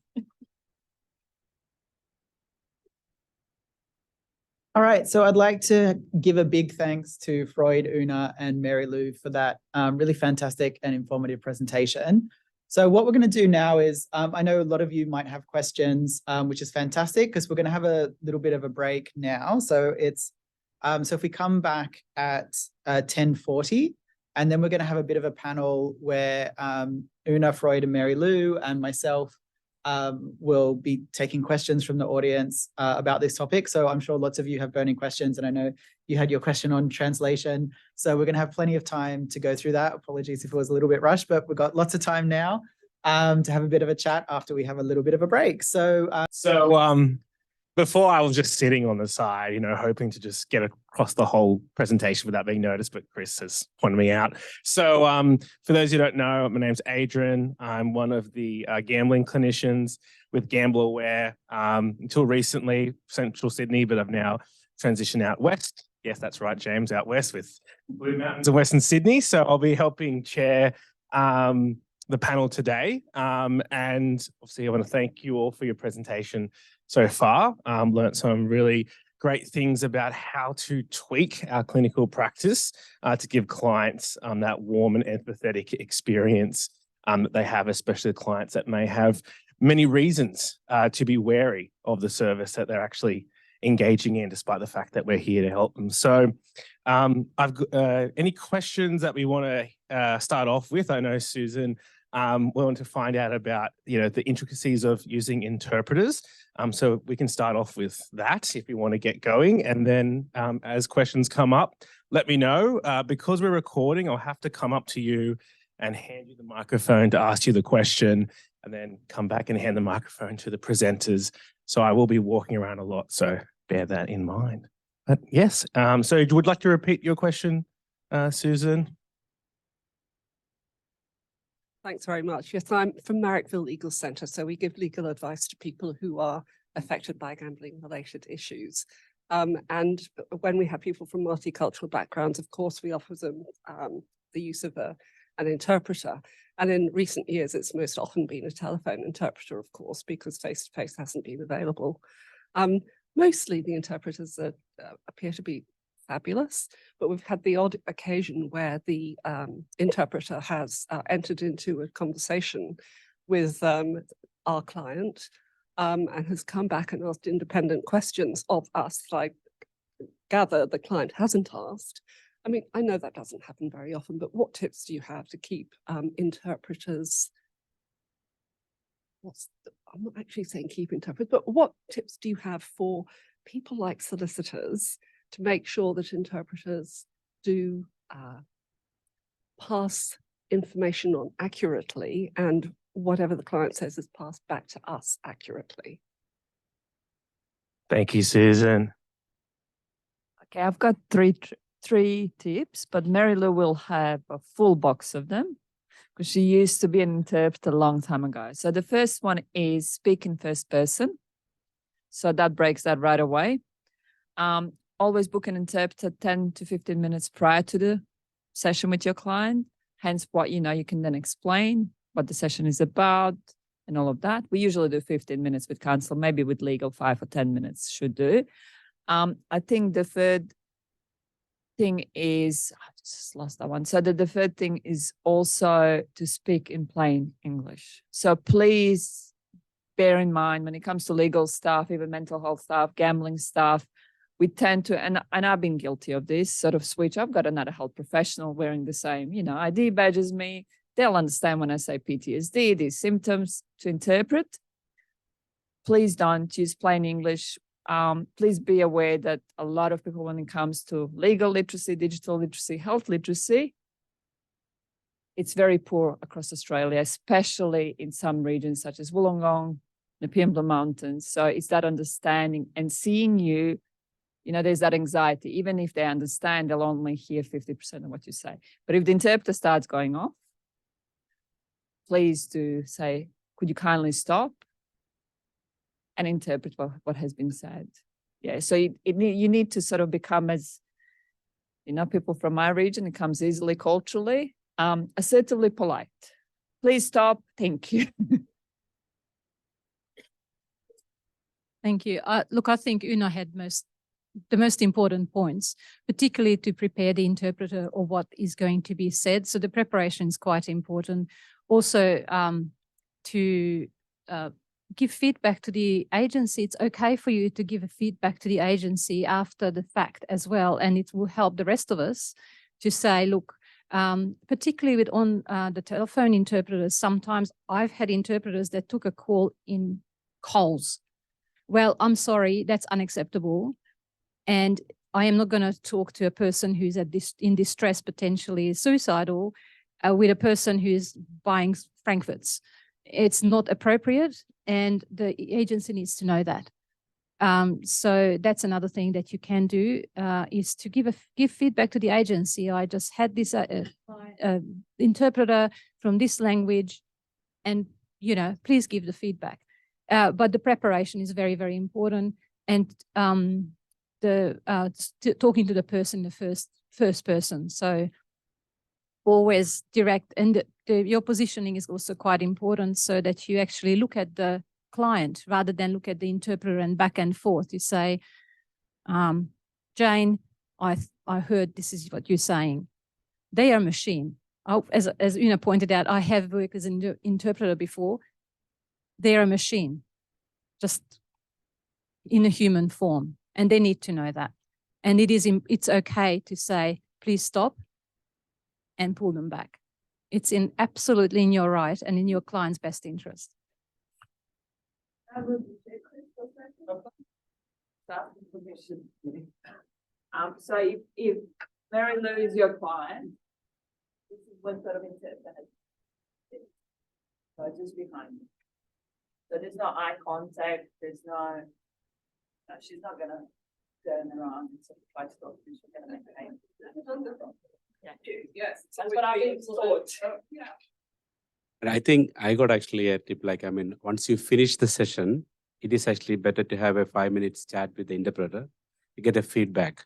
All right, so I'd like to give a big thanks to Froid, Ienna, and Marylou for that really fantastic and informative presentation. So what we're going to do now is, I know a lot of you might have questions, which is fantastic because we're going to have a little bit of a break now. So it's, so if we come back at 10:40, and then we're going to have a bit of a panel where Ienna, Froid and Marylou and myself will be taking questions from the audience about this topic. So I'm sure lots of you have burning questions, and I know you had your question on translation. So we're going to have plenty of time to go through that. Apologies if it was a little bit rushed, but we've got lots of time now to have a bit of a chat after we have a little bit of a break. So, before I was just sitting on the side, hoping to just get across the whole presentation without being noticed, but Chris has pointed me out. So for those who don't know, my name's Adrian. I'm one of the gambling clinicians with GambleAware. Until recently, Central Sydney, but I've now transitioned out west. Yes, that's right, James, out west with Blue Mountains in Western Sydney. So I'll be helping chair the panel today. And obviously I want to thank you all for your presentation so far. Learned some really great things about how to tweak our clinical practice to give clients that warm and empathetic experience that they have, especially the clients that may have many reasons to be wary of the service that they're actually engaging in, despite the fact that we're here to help them. So I've got any questions that we want to start off with? I know Susan wanted to find out about the intricacies of using interpreters. So we can start off with that if you want to get going. And then as questions come up, let me know. Because we're recording, I'll have to come up to you and hand you the microphone to ask you the question, and then come back and hand the microphone to the presenters. So I will be walking around a lot, so bear that in mind. But yes, so you would like to repeat your question, Susan? Thanks very much. Yes, I'm from Marrickville Legal Centre. So we give legal advice to people who are affected by gambling-related issues. And when we have people from multicultural backgrounds, of course, we offer them the use of an interpreter. And in recent years, it's most often been a telephone interpreter, of course, because face-to-face hasn't been available. Mostly the interpreters appear to be fabulous, but we've had the odd occasion where the interpreter has entered into a conversation with our client and has come back and asked independent questions of us that I gather the client hasn't asked. I mean, I know that doesn't happen very often, but what tips do you have to keep interpreters? I'm not actually saying keep interpreters, but what tips do you have for people like solicitors to make sure that interpreters do pass information on accurately, and whatever the client says is passed back to us accurately? Thank you, Susan. Okay, I've got three tips, but Marylou will have a full box of them because she used to be an interpreter a long time ago. So the first one is speak in first person. So that breaks that right away. Always book an interpreter 10 to 15 minutes prior to the session with your client. Hence what, you can then explain what the session is about and all of that. We usually do 15 minutes with counsel, maybe with legal 5 or 10 minutes should do. I think the third thing is, I just lost that one. So the third thing is also to speak in plain English. So please bear in mind when it comes to legal stuff, even mental health stuff, gambling stuff, we tend to, and I've been guilty of this sort of switch. I've got another health professional wearing the same, ID badge as me. They'll understand when I say PTSD, these symptoms to interpret. Please don't use plain English. Please be aware that a lot of people, when it comes to legal literacy, digital literacy, health literacy, it's very poor across Australia, especially in some regions such as Wollongong, the Blue Mountains. So it's that understanding and seeing you, there's that anxiety. Even if they understand, they'll only hear 50% of what you say. But if the interpreter starts going off, please do say, could you kindly stop and interpret what has been said? Yeah, so you need to sort of become, as people from my region, it comes easily culturally, assertively polite. Please stop. Thank you. Thank you. Look, I think Ienna had the most important points, particularly to prepare the interpreter or what is going to be said. So the preparation is quite important. also to give feedback to the agency. It's okay for you to give a feedback to the agency after the fact as well, and it will help the rest of us to say, look, particularly with the telephone interpreters, sometimes I've had interpreters that took a call in Coles. Well, I'm sorry, that's unacceptable. And I am not going to talk to a person who's in distress, potentially suicidal, with a person who's buying Frankfurts. It's not appropriate, and the agency needs to know that. So that's another thing that you can do, is to give feedback to the agency. I just had this interpreter from this language, and please give the feedback. But the preparation is very, very important, and talking to the person, the first person. So always direct, and your positioning is also quite important, so that you actually look at the client rather than look at the interpreter and back and forth. You say, Jane, I heard this is what you're saying. They are a machine. As Ienna pointed out, I have worked as an interpreter before. They're a machine, just in a human form, and they need to know that. And it's okay to say, please stop, and pull them back. It's absolutely in your right and in your client's best interest. So if Marylou is your client, this is what sort of interpreter. So just behind you. So there's no eye contact, she's not gonna turn around and sort of try to talk to you, she's gonna make pain. Yes, that's what I've been taught. Yeah. And I think I got actually a tip, once you finish the session, it is actually better to have a 5 minutes chat with the interpreter. You get a feedback.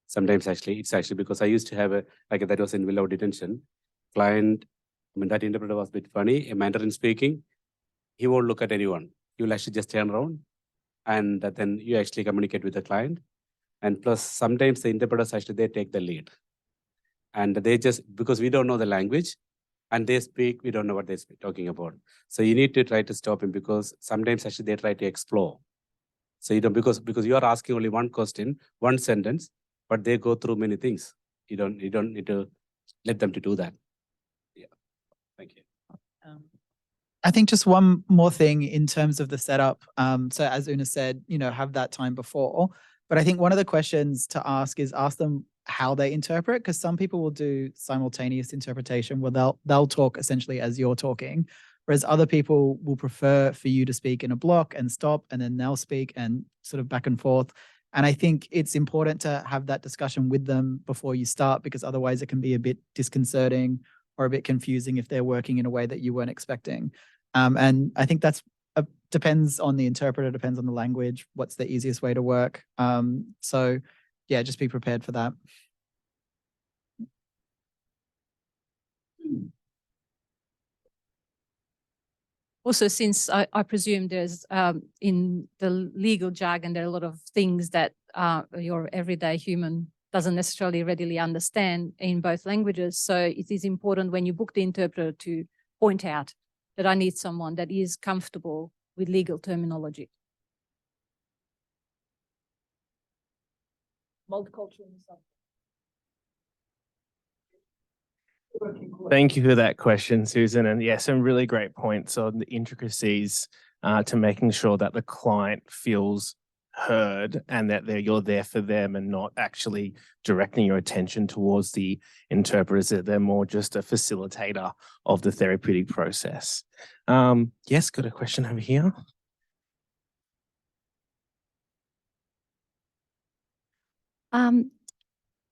Sometimes it's actually because I used to have that was in Willow detention. Client, that interpreter was a bit funny, a Mandarin speaking. He won't look at anyone. He will actually just turn around, and then you actually communicate with the client. And plus, sometimes the interpreters actually, they take the lead. And they because we don't know the language, and they speak, we don't know what they're talking about. So you need to try to stop him, because sometimes actually they try to explore. So because you are asking only one question, one sentence, but they go through many things. You don't need to let them to do that. Yeah, thank you. I think just one more thing in terms of the setup. So as Ienna said, have that time before. But I think one of the questions to ask is ask them how they interpret, because some people will do simultaneous interpretation where they'll talk essentially as you're talking, whereas other people will prefer for you to speak in a block and stop, and then they'll speak and sort of back and forth. And I think it's important to have that discussion with them before you start, because otherwise it can be a bit disconcerting or a bit confusing if they're working in a way that you weren't expecting. And I think that's depends on the interpreter, depends on the language, what's the easiest way to work. So yeah, just be prepared for that. Also, since I presume there's in the legal jargon, there are a lot of things that your everyday human doesn't necessarily readily understand in both languages. So it is important when you book the interpreter to point out that I need someone that is comfortable with legal terminology. Multicultural. Thank you for that question, Susan. And yeah, some really great points on the intricacies to making sure that the client feels heard and that you're there for them and not actually directing your attention towards the interpreters, that they're more just a facilitator of the therapeutic process. Yes, got a question over here.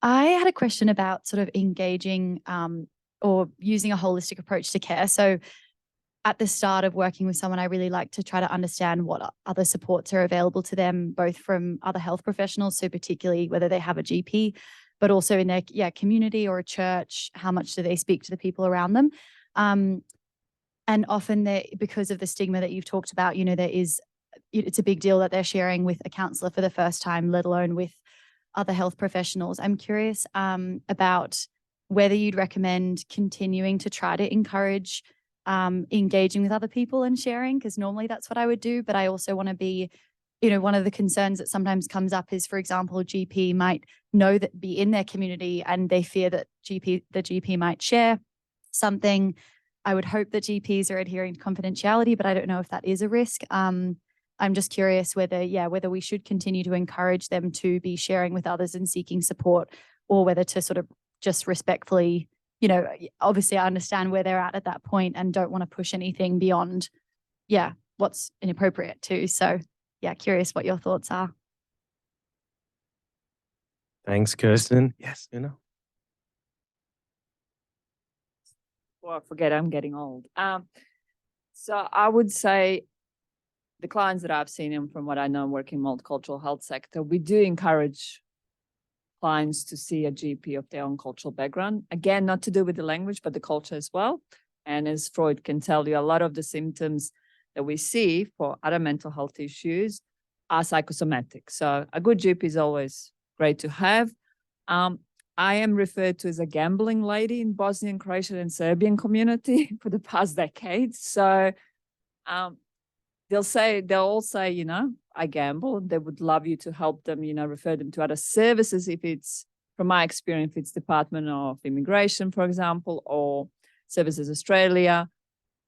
I had a question about sort of engaging or using a holistic approach to care. So at the start of working with someone, I really like to try to understand what other supports are available to them, both from other health professionals, so particularly whether they have a GP, but also in their community or a church, how much do they speak to the people around them? And often because of the stigma that you've talked about, it's a big deal that they're sharing with a counsellor for the first time, let alone with other health professionals. I'm curious about whether you'd recommend continuing to try to encourage engaging with other people and sharing, because normally that's what I would do. But I also want to be, one of the concerns that sometimes comes up is, for example, a GP might be in their community and they fear that the GP might share something. I would hope that GPs are adhering to confidentiality, but I don't know if that is a risk. I'm just curious whether we should continue to encourage them to be sharing with others and seeking support, or whether to sort of just respectfully, obviously I understand where they're at that point and don't want to push anything beyond, what's inappropriate too. So curious what your thoughts are. Thanks, Kirsten. Yes, Well, I forget I'm getting old. So I would say the clients that I've seen, and from what I know working in multicultural health sector, we do encourage clients to see a GP of their own cultural background. Again, not to do with the language, but the culture as well. And as Freud can tell you, a lot of the symptoms that we see for other mental health issues are psychosomatic. So a good GP is always great to have. I am referred to as a gambling lady in Bosnian, Croatian, and Serbian community for the past decades. So they'll all say, I gamble. They would love you to help them, refer them to other services. If it's, from my experience, if it's Department of Immigration, for example, or Services Australia,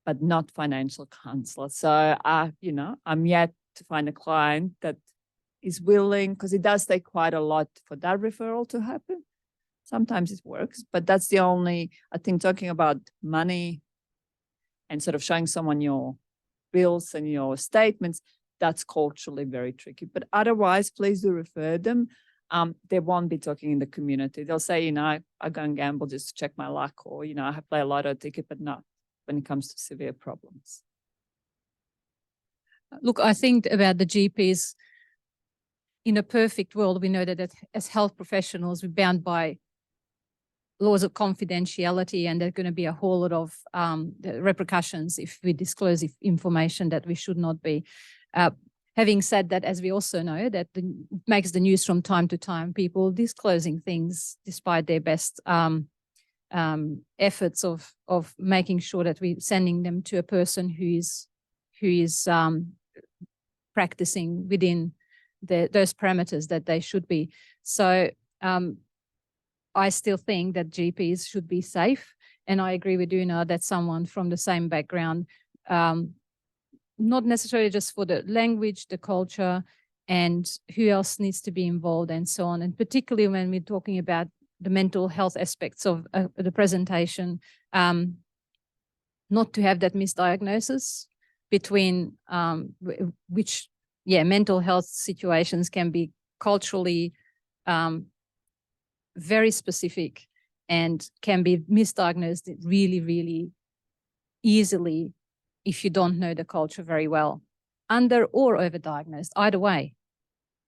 but not financial counselor. So, I'm yet to find a client that is willing, because it does take quite a lot for that referral to happen. Sometimes it works, but that's the only, I think, talking about money and sort of showing someone your bills and your statements, that's culturally very tricky. But otherwise, please do refer them. They won't be talking in the community. They'll say, I go and gamble just to check my luck, or, I play a lotto ticket, but not when it comes to severe problems. Look, I think about the GPs, in a perfect world, we know that as health professionals, we're bound by laws of confidentiality, and there's going to be a whole lot of repercussions if we disclose information that we should not be. Having said that, as we also know, that makes the news from time to time, people disclosing things despite their best efforts of making sure that we're sending them to a person who is practicing within those parameters that they should be. So I still think that GPs should be safe. And I agree with Ienna that someone from the same background, not necessarily just for the language, the culture, and who else needs to be involved and so on. And particularly when we're talking about the mental health aspects of the presentation, not to have that misdiagnosis between mental health situations can be culturally very specific and can be misdiagnosed really, really easily if you don't know the culture very well, under or overdiagnosed, either way.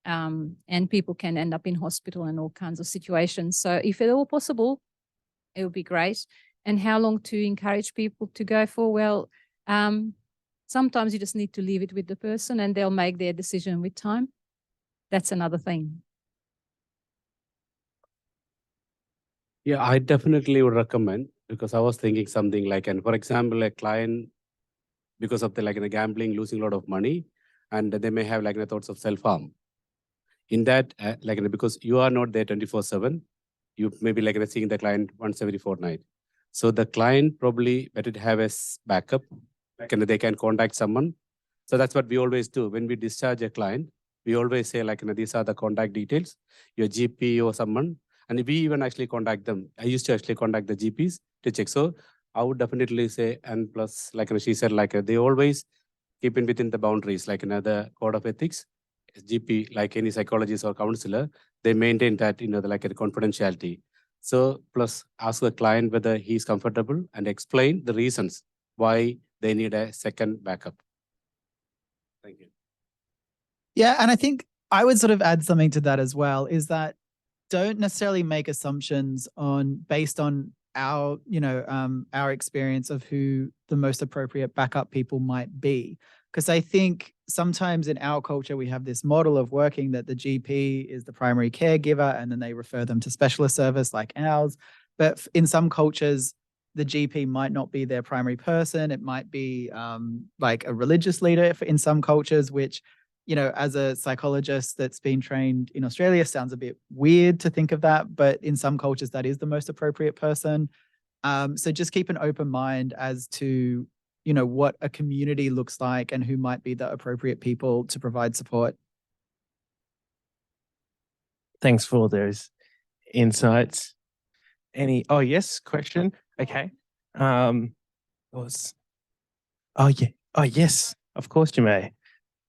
And people can end up in hospital and all kinds of situations. So if at all possible, it would be great. And how long to encourage people to go for? Well, sometimes you just need to leave it with the person and they'll make their decision with time. That's another thing. Yeah, I definitely would recommend, because I was thinking something like, and for example, a client, because of the gambling, losing a lot of money, and they may have thoughts of self-harm. In that, because you are not there 24/7, you may be seeing the client once every fortnight. So the client probably better to have a backup, they can contact someone. So that's what we always do. When we discharge a client, we always say these are the contact details, your GP or someone. And we even actually contact them. I used to actually contact the GPs to check. So I would definitely say, and plus, she said, they always keep in within the boundaries, another code of ethics. GP, like any psychologist or counselor, they maintain that, the confidentiality. So plus ask the client whether he's comfortable and explain the reasons why they need a second backup. Thank you. Yeah, and I think I would sort of add something to that as well, is that don't necessarily make assumptions based on our experience of who the most appropriate backup people might be. Because I think sometimes in our culture, we have this model of working that the GP is the primary caregiver and then they refer them to specialist service like ours. But in some cultures, the GP might not be their primary person. It might be like a religious leader in some cultures, which, you know, as a psychologist that's been trained in Australia, sounds a bit weird to think of that, but in some cultures that is the most appropriate person. So just keep an open mind as to, you know, what a community looks like and who might be the appropriate people to provide support. Thanks for all those insights. Oh yes, question. Okay. Yes, of course you may.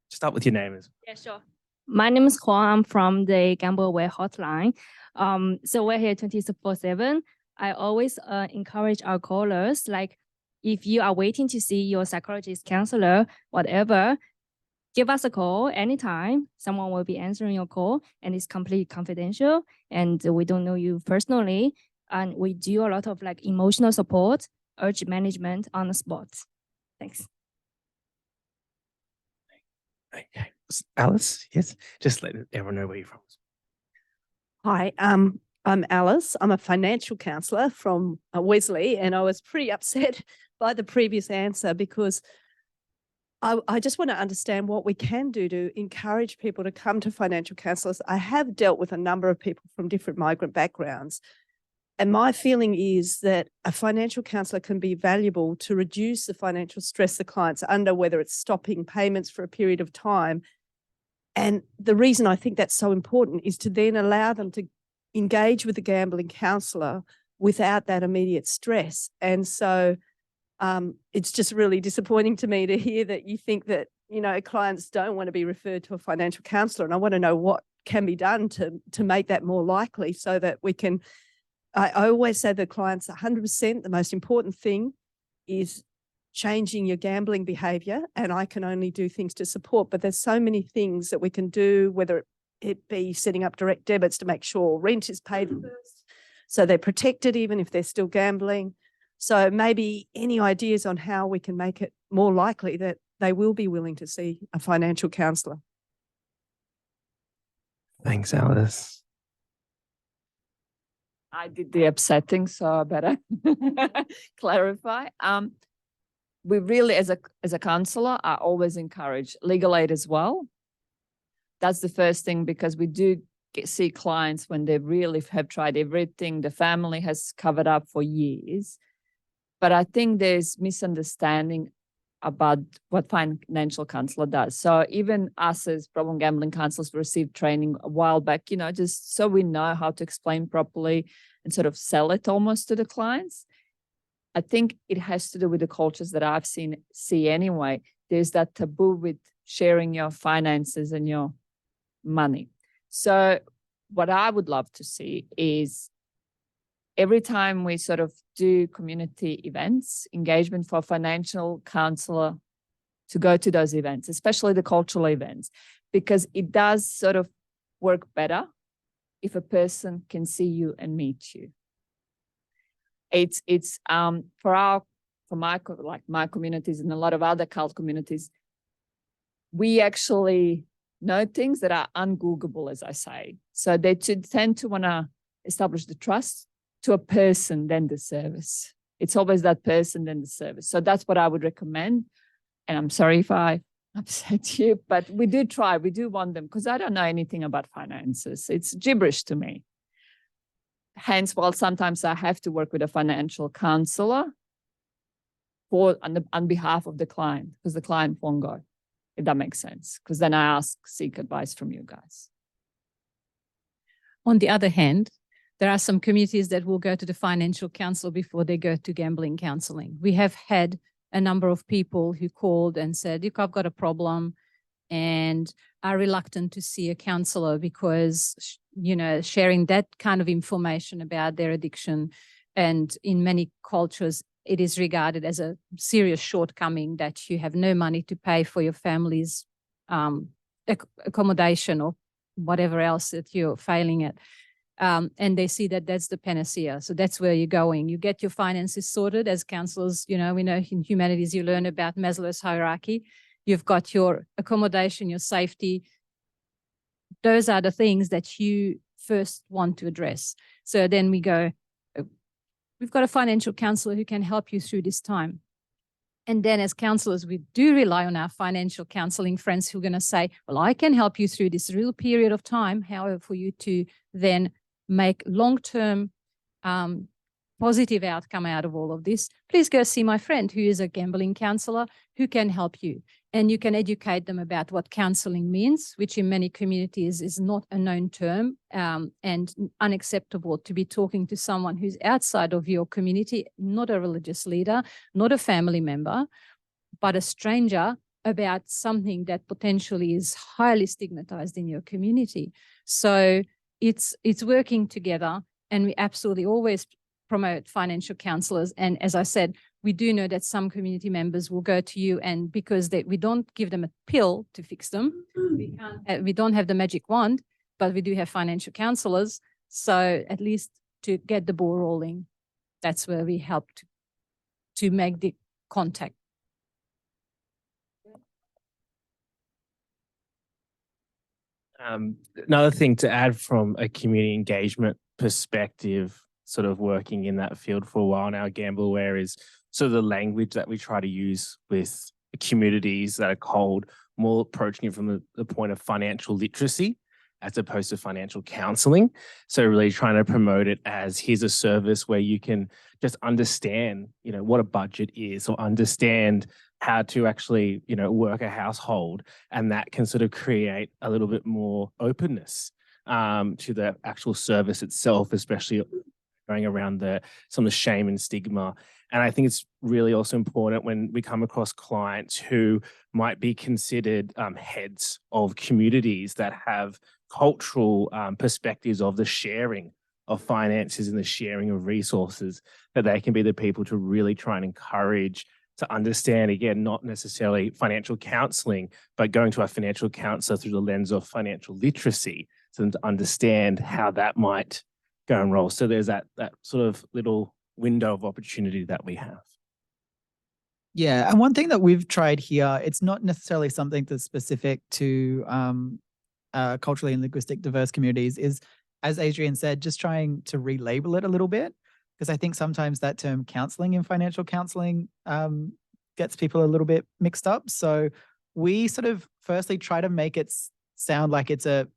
Start with your name. Yeah, sure. My name is Huang. I'm from the GambleAware hotline. So we're here 24/7. I always encourage our callers, like if you are waiting to see your psychologist, counselor, whatever, give us a call anytime. Someone will be answering your call, and it's completely confidential. And we don't know you personally. And we do a lot of like emotional support, urgent management on the spot. Thanks. Okay. Alice, yes, just let everyone know where you're from. Hi, I'm Alice. I'm a financial counsellor from Wesley, and I was pretty upset by the previous answer because I just want to understand what we can do to encourage people to come to financial counsellors. I have dealt with a number of people from different migrant backgrounds, and my feeling is that a financial counsellor can be valuable to reduce the financial stress the client's under, whether it's stopping payments for a period of time. And the reason I think that's so important is to then allow them to engage with the gambling counsellor without that immediate stress. And so it's just really disappointing to me to hear that you think that, you know, clients don't want to be referred to a financial counsellor. And I want to know what can be done to make that more likely so that we can. I always say to clients 100%, the most important thing is changing your gambling behaviour, and I can only do things to support, but there's so many things that we can do, whether it be setting up direct debits to make sure rent is paid first, so they're protected even if they're still gambling. So maybe any ideas on how we can make it more likely that they will be willing to see a financial counsellor. Thanks, Alice. I did the upsetting, so I better clarify. We really, as a counsellor, I always encourage legal aid as well. That's the first thing, because we do see clients when they really have tried everything, the family has covered up for years. But I think there's misunderstanding about what financial counsellor does. So even us as problem gambling counsellors received training a while back, you know, just so we know how to explain properly and sort of sell it almost to the clients. I think it has to do with the cultures that I've see anyway. There's that taboo with sharing your finances and your money. So what I would love to see is every time we sort of do community events, engagement for a financial counsellor to go to those events, especially the cultural events, because it does sort of work better if a person can see you and meet you. It's for my communities and a lot of other cult communities, we actually know things that are ungoogleable, as I say. So they tend to want to establish the trust to a person, then the service. It's always that person, then the service. So that's what I would recommend. And I'm sorry if I upset you, but we do try. We do want them, because I don't know anything about finances. It's gibberish to me. Hence, while sometimes I have to work with a financial counsellor on behalf of the client, because the client won't go, if that makes sense, because then I seek advice from you guys. On the other hand, there are some communities that will go to the financial counsel before they go to gambling counseling. We have had a number of people who called and said, look, I've got a problem, and are reluctant to see a counselor because, you know, sharing that kind of information about their addiction. And in many cultures, it is regarded as a serious shortcoming that you have no money to pay for your family's accommodation or whatever else that you're failing at. And they see that that's the panacea. So that's where you're going. You get your finances sorted as counselors. You know, we know in humanities, you learn about Maslow's hierarchy. You've got your accommodation, your safety. Those are the things that you first want to address. So then we go, we've got a financial counselor who can help you through this time. And then as counselors, we do rely on our financial counseling friends who are going to say, well, I can help you through this real period of time. However, for you to then make long-term positive outcome out of all of this, please go see my friend who is a gambling counselor who can help you. And you can educate them about what counseling means, which in many communities is not a known term and unacceptable to be talking to someone who's outside of your community, not a religious leader, not a family member, but a stranger about something that potentially is highly stigmatized in your community. So it's working together, and we absolutely always promote financial counselors. And as I said, we do know that some community members will go to you, and because we don't give them a pill to fix them, we don't have the magic wand, but we do have financial counselors. So at least to get the ball rolling, that's where we help to make the contact. Another thing to add from a community engagement perspective, sort of working in that field for a while now, GambleAware, is sort of the language that we try to use with communities that are cold, more approaching it from the point of financial literacy as opposed to financial counseling. So really trying to promote it as, here's a service where you can just understand, you know, what a budget is, or understand how to actually, you know, work a household. And that can sort of create a little bit more openness to the actual service itself, especially going around some of the shame and stigma. And I think it's really also important when we come across clients who might be considered heads of communities that have cultural perspectives of the sharing of finances and the sharing of resources, that they can be the people to really try and encourage to understand, again, not necessarily financial counseling, but going to a financial counselor through the lens of financial literacy, so them to understand how that might go and roll. So there's that sort of little window of opportunity that we have. Yeah, and one thing that we've tried here, it's not necessarily something that's specific to culturally and linguistic diverse communities, is, as Adrian said, just trying to relabel it a little bit, because I think sometimes that term counseling and financial counseling gets people a little bit mixed up. So we sort of firstly try to make it sound like it's a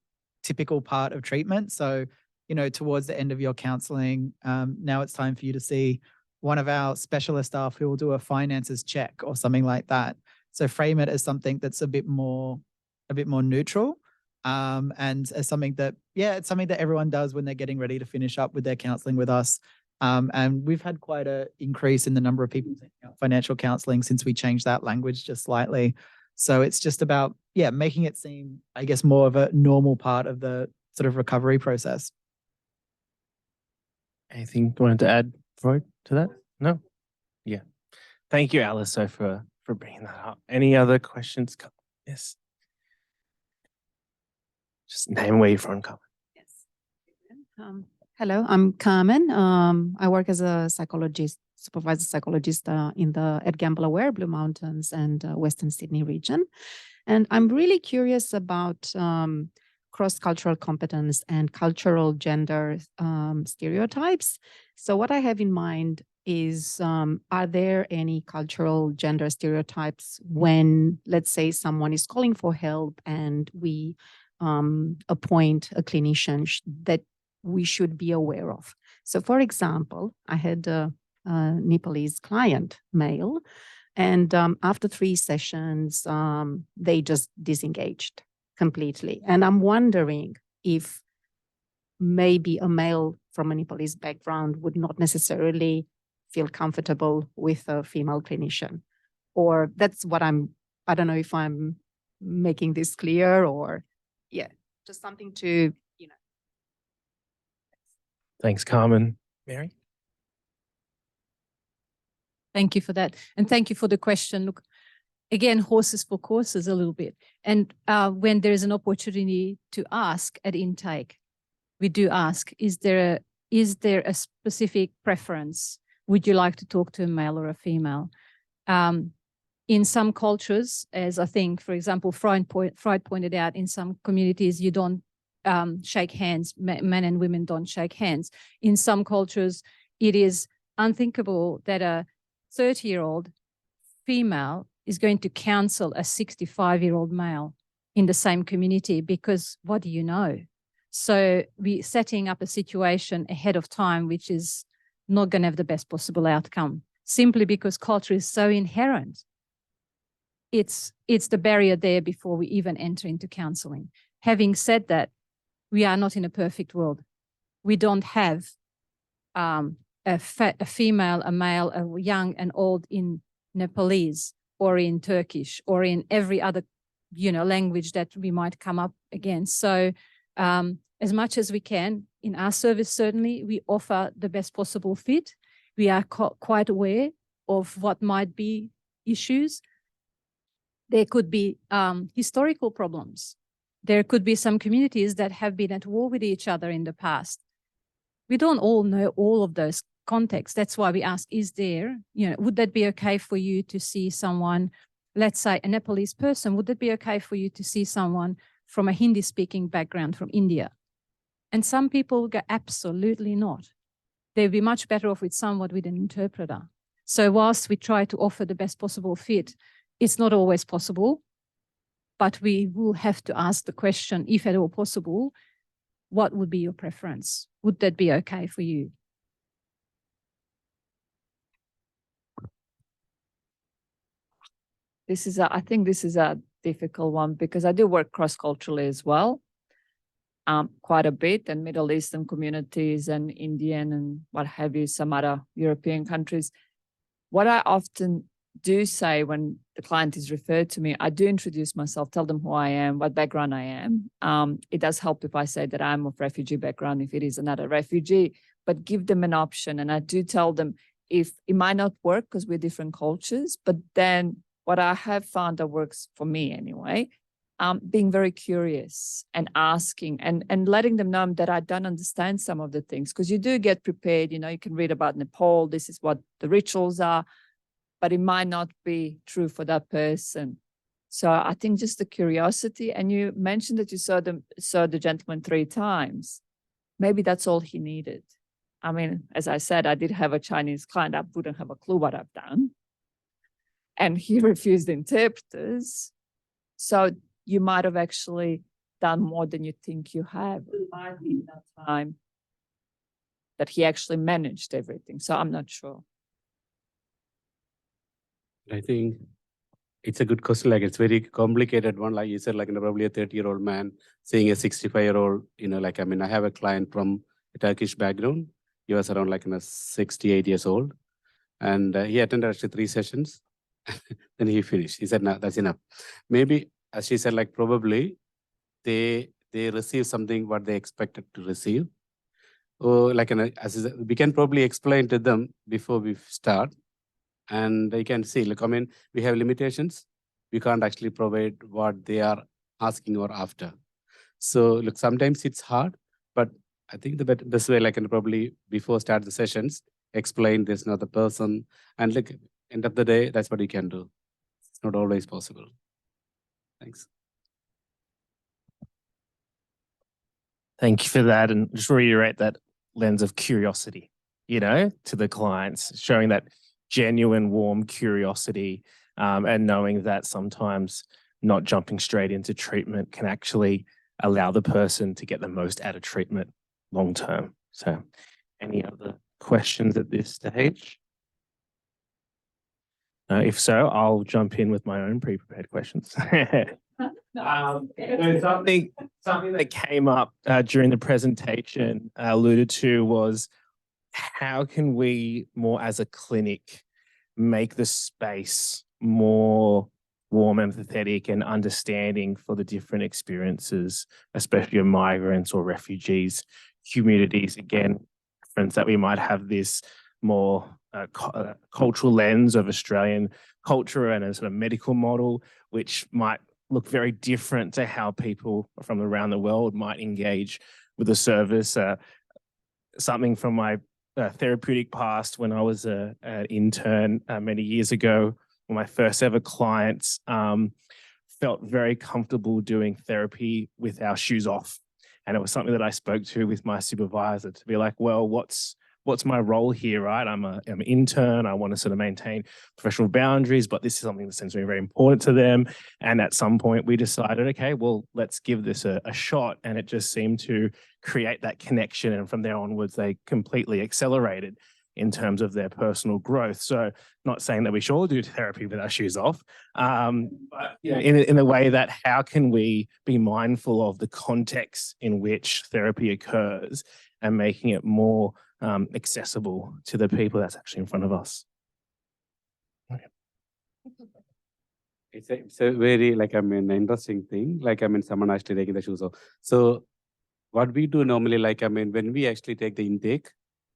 typical part of treatment. So, you know, towards the end of your counseling, now it's time for you to see one of our specialist staff who will do a finances check or something like that. So frame it as something that's a bit more neutral, and as something that, yeah, it's something that everyone does when they're getting ready to finish up with their counseling with us. And we've had quite an increase in the number of people taking out financial counseling since we changed that language just slightly. So it's just about, yeah, making it seem, I guess, more of a normal part of the sort of recovery process. Anything you wanted to add, Froid, to that? No? Yeah. Thank you, Alice, for bringing that up. Any other questions? Yes. Just name where you're from, Carmen. Yes. Hello, I'm Carmen. I work as a psychologist, supervisor psychologist at GambleAware, Blue Mountains and Western Sydney region. And I'm really curious about cross-cultural competence and cultural gender stereotypes. So what I have in mind is, are there any cultural gender stereotypes when, let's say, someone is calling for help and we appoint a clinician that we should be aware of? So for example, I had a Nepalese client, male, and after 3 sessions, they just disengaged completely. And I'm wondering if maybe a male from a Nepalese background would not necessarily feel comfortable with a female clinician. Or that's what I don't know if I'm making this clear, or yeah, just something to, you know. Thanks, Carmen. Mary? Thank you for that. And thank you for the question. Look, again, horses for courses a little bit. And when there is an opportunity to ask at intake, we do ask, is there a specific preference? Would you like to talk to a male or a female? In some cultures, as I think, for example, Froid pointed out, in some communities, you don't shake hands, men and women don't shake hands. In some cultures, it is unthinkable that a 30-year-old female is going to counsel a 65-year-old male in the same community, because what do you know? So we're setting up a situation ahead of time which is not going to have the best possible outcome, simply because culture is so inherent. It's the barrier there before we even enter into counseling. Having said that, we are not in a perfect world. We don't have a female, a male, a young and old in Nepalese or in Turkish or in every other, language that we might come up against. So as much as we can in our service, certainly we offer the best possible fit. We are quite aware of what might be issues. There could be historical problems. There could be some communities that have been at war with each other in the past. We don't all know all of those contexts. That's why we ask, would that be okay for you to see someone, let's say a Nepalese person, would that be okay for you to see someone from a Hindi-speaking background from India? And some people go, absolutely not. They'd be much better off with someone with an interpreter. So whilst we try to offer the best possible fit, it's not always possible, but we will have to ask the question, if at all possible, what would be your preference? Would that be okay for you? I think this is a difficult one, because I do work cross-culturally as well, quite a bit, and Middle Eastern communities and Indian and what have you, some other European countries. What I often do say when the client is referred to me, I do introduce myself, tell them who I am, what background I am. It does help if I say that I'm of refugee background, if it is another refugee, but give them an option. And I do tell them, if it might not work because we're different cultures, but then what I have found that works for me anyway, being very curious and asking and letting them know that I don't understand some of the things, because you do get prepared, you can read about Nepal, this is what the rituals are, but it might not be true for that person. So I think just the curiosity, and you mentioned that you saw the gentleman 3 times. Maybe that's all he needed. I mean, as I said, I did have a Chinese client, I wouldn't have a clue what I've done. And he refused interpreters. So you might have actually done more than you think you have. It might be that time that he actually managed everything. So I'm not sure. I think it's a good question. Like, it's very complicated one. Like you said, like probably a 30-year-old man seeing a 65-year-old, I have a client from a Turkish background. He was around 68 years old. And he attended actually 3 sessions. Then he finished. He said, no, that's enough. Maybe, as she said, probably they receive something what they expected to receive. Or we can probably explain to them before we start. And they can see, we have limitations. We can't actually provide what they are asking or after. So sometimes it's hard, but I think the best way, probably before start the sessions, explain this, not the person. And end of the day, that's what you can do. It's not always possible. Thanks. Thank you for that. And just reiterate that lens of curiosity, to the clients, showing that genuine, warm curiosity, and knowing that sometimes not jumping straight into treatment can actually allow the person to get the most out of treatment long term. So any other questions at this stage? If so, I'll jump in with my own pre-prepared questions. Something that came up during the presentation alluded to was, how can we more as a clinic make the space more warm, empathetic and understanding for the different experiences, especially of migrants or refugees, communities, again, friends that we might have this more cultural lens of Australian culture and a sort of medical model, which might look very different to how people from around the world might engage with the service. Something from my therapeutic past when I was an intern many years ago, when my first ever clients felt very comfortable doing therapy with our shoes off. And it was something that I spoke to with my supervisor to be like, well, what's what's my role here, right? I'm an intern. I want to sort of maintain professional boundaries, but this is something that seems to be very important to them. And at some point we decided, okay, well, let's give this a shot. And it just seemed to create that connection. And from there onwards, they completely accelerated in terms of their personal growth. So not saying that we should all do therapy with our shoes off, but you know, in a way that how can we be mindful of the context in which therapy occurs and making it more accessible to the people that's actually in front of us. Okay. It's a very, like, I mean, interesting thing. Like, I mean, someone actually taking the shoes off. So what we do normally, like, I mean, when we actually take the intake,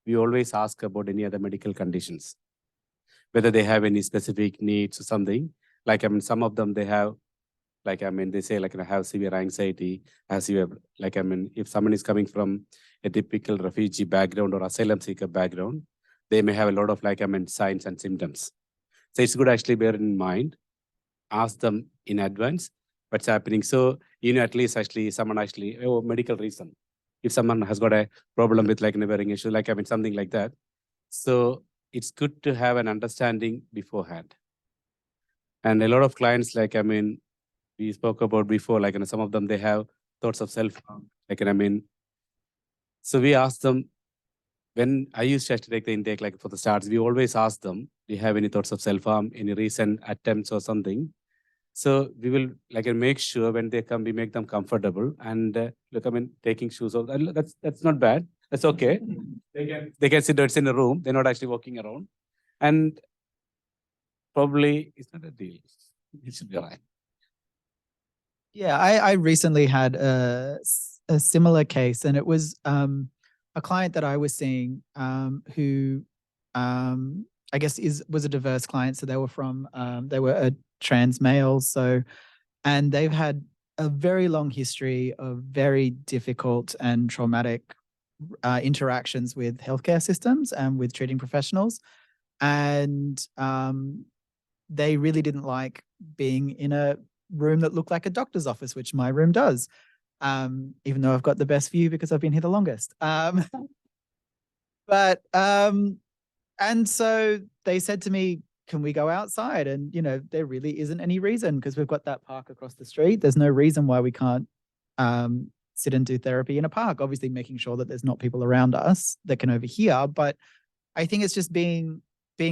we always ask about any other medical conditions, whether they have any specific needs or something. Like, I mean, some of them they have, like, I mean, they say, like, I have severe anxiety, as you have, like, I mean, if someone is coming from a typical refugee background or asylum seeker background, they may have a lot of, like, I mean, signs and symptoms. So it's good actually bear in mind, ask them in advance what's happening. So, you know, at least actually someone actually, oh, medical reason. If someone has got a problem with like a wearing issue, like, I mean, something like that. So it's good to have an understanding beforehand. And a lot of clients, like, I mean, we spoke about before, like, you know, some of them, they have thoughts of self-harm, like, I mean, so we ask them, when I used to actually take the intake, like for the starts, we always ask them, do you have any thoughts of self-harm, any recent attempts or something? So we will, like, make sure when they come, we make them comfortable. And look, I mean, taking shoes off, that's not bad. That's okay. They can sit in a room. They're not actually walking around. And probably it's not a deal. It should be all right. Yeah, I recently had a similar case, and it was a client that I was seeing who I guess was a diverse client. So they were a trans males. So, and they've had a very long history of very difficult and traumatic interactions with healthcare systems and with treating professionals. And they really didn't like being in a room that looked like a doctor's office, which my room does, even though I've got the best view because I've been here the longest. And so they said to me, can we go outside? And, you know, there really isn't any reason because we've got that park across the street. There's no reason why we can't sit and do therapy in a park, obviously making sure that there's not people around us that can overhear. But I think it's just being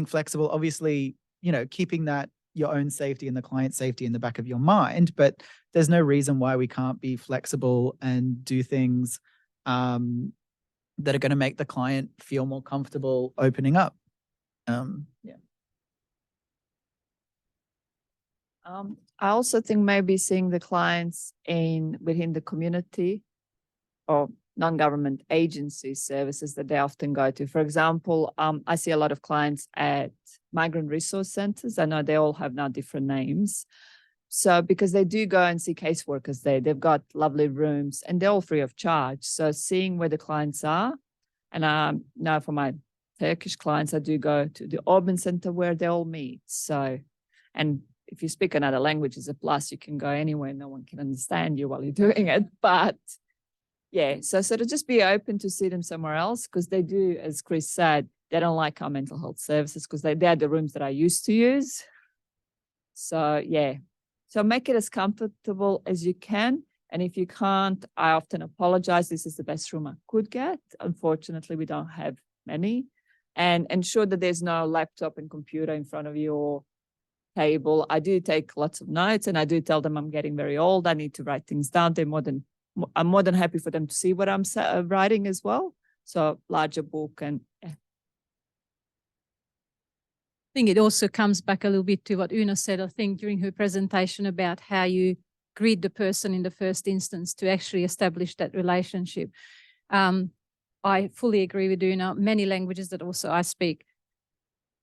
flexible, obviously, you know, keeping that your own safety and the client's safety in the back of your mind. But there's no reason why we can't be flexible and do things that are going to make the client feel more comfortable opening up. Yeah. I also think maybe seeing the clients within the community or non-government agency services that they often go to. For example, I see a lot of clients at migrant resource centers. I know they all have now different names. So because they do go and see caseworkers there, they've got lovely rooms and they're all free of charge. So seeing where the clients are, and now for my Turkish clients, I do go to the urban center where they all meet. So, and if you speak another language, it's a plus. You can go anywhere. No one can understand you while you're doing it. But yeah, so sort of just be open to see them somewhere else because they do, as Chris said, they don't like our mental health services because they're the rooms that I used to use. So yeah, so make it as comfortable as you can. And if you can't, I often apologize. This is the best room I could get. Unfortunately, we don't have many. And ensure that there's no laptop and computer in front of your table. I do take lots of notes and I do tell them I'm getting very old. I need to write things down. I'm more than happy for them to see what I'm writing as well. So larger book and yeah. I think it also comes back a little bit to what Ienna said, I think, during her presentation about how you greet the person in the first instance to actually establish that relationship. I fully agree with Ienna. Many languages that also I speak,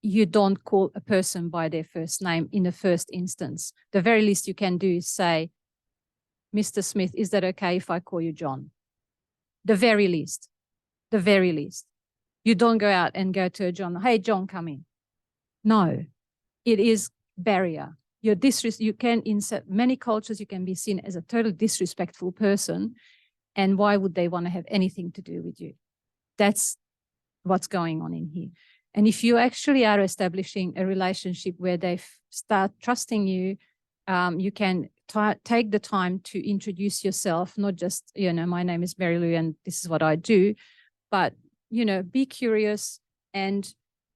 you don't call a person by their first name in the first instance. The very least you can do is say, Mr. Smith, is that okay if I call you John? The very least. The very least. You don't go out and go to a John, hey, John, come in. No, it is barrier. You can, in many cultures, you can be seen as a totally disrespectful person. And why would they want to have anything to do with you? That's what's going on in here. And if you actually are establishing a relationship where they start trusting you, you can take the time to introduce yourself, not just, you know, my name is Marylou and this is what I do, but, you know, be curious and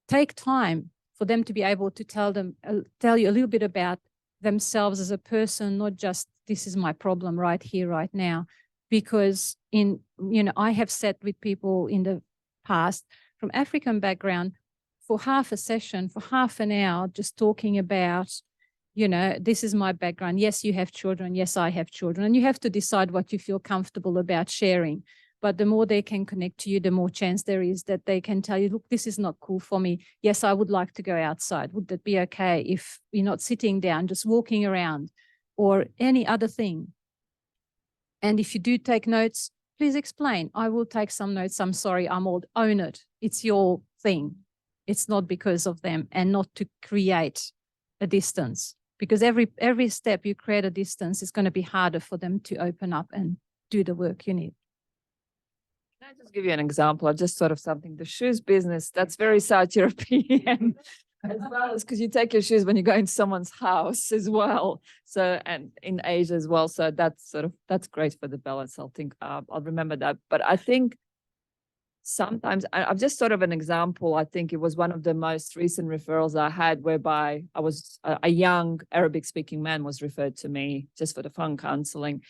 take time for them to be able to tell you a little bit about themselves as a person, not just this is my problem right here, right now. Because I have sat with people in the past from African background for half a session, for half an hour, just talking about, you know, this is my background. Yes, you have children. Yes, I have children. And you have to decide what you feel comfortable about sharing. But the more they can connect to you, the more chance there is that they can tell you, look, this is not cool for me. Yes, I would like to go outside. Would that be okay if you're not sitting down, just walking around or any other thing? And if you do take notes, please explain. I will take some notes. I'm sorry, I'm old. Own it. It's your thing. It's not because of them, and not to create a distance, because every step you create a distance is going to be harder for them to open up and do the work you need. Can I just give you an example? I just thought of something. The shoes business, that's very South European as well as because you take your shoes when you go into someone's house as well. So, and in Asia as well. So that's great for the balance. I'll remember that. But I think sometimes I've just thought of an example. I think it was one of the most recent referrals I had, whereby I was a young Arabic speaking man was referred to me just for the phone counseling.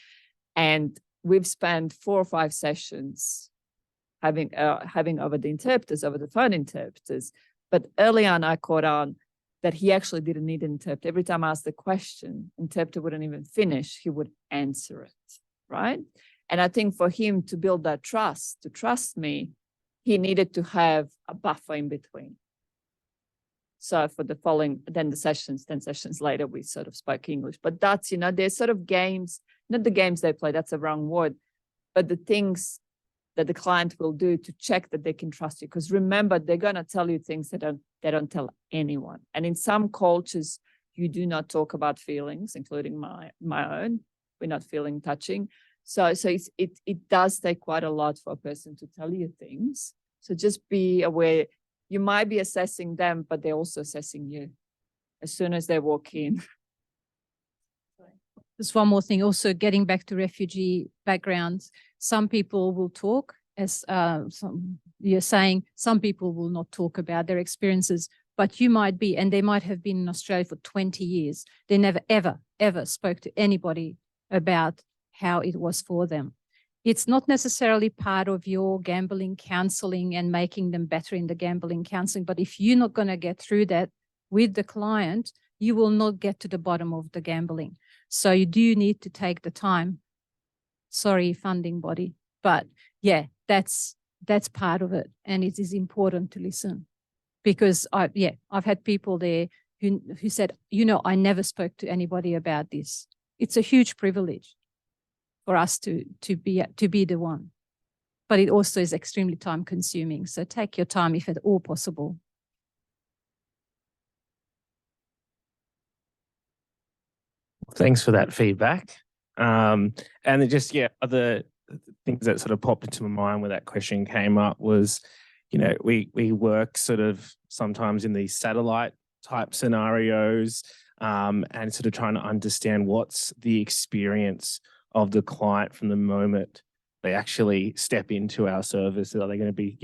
And we've spent 4 or 5 sessions having over the phone interpreters. But early on, I caught on that he actually didn't need an interpreter. Every time I asked the question, interpreter wouldn't even finish. He would answer it, right? And I think for him to build that trust, to trust me, he needed to have a buffer in between. So for the following, then the sessions, 10 sessions later, we sort of spoke English. But that's, there's sort of games, not the games they play, that's a wrong word, but the things that the client will do to check that they can trust you. Because remember, they're going to tell you things that they don't tell anyone. And in some cultures, you do not talk about feelings, including my own. We're not feeling touching. So it does take quite a lot for a person to tell you things. So just be aware. You might be assessing them, but they're also assessing you as soon as they walk in. There's one more thing, also getting back to refugee backgrounds. Some people will talk, as you're saying, some people will not talk about their experiences, but you might be, and they might have been in Australia for 20 years. They never, ever, ever spoke to anybody about how it was for them. It's not necessarily part of your gambling counseling and making them better in the gambling counseling, but if you're not going to get through that with the client, you will not get to the bottom of the gambling. So you do need to take the time. Sorry, funding body, but yeah, that's part of it, and it is important to listen, because I've had people there who said, I never spoke to anybody about this. It's a huge privilege for us to be the one, but it also is extremely time consuming. So take your time if at all possible. Thanks for that feedback. And it just, other things that sort of popped into my mind when that question came up was, we work sort of sometimes in these satellite type scenarios, and sort of trying to understand what's the experience of the client from the moment they actually step into our service. Are they going to be,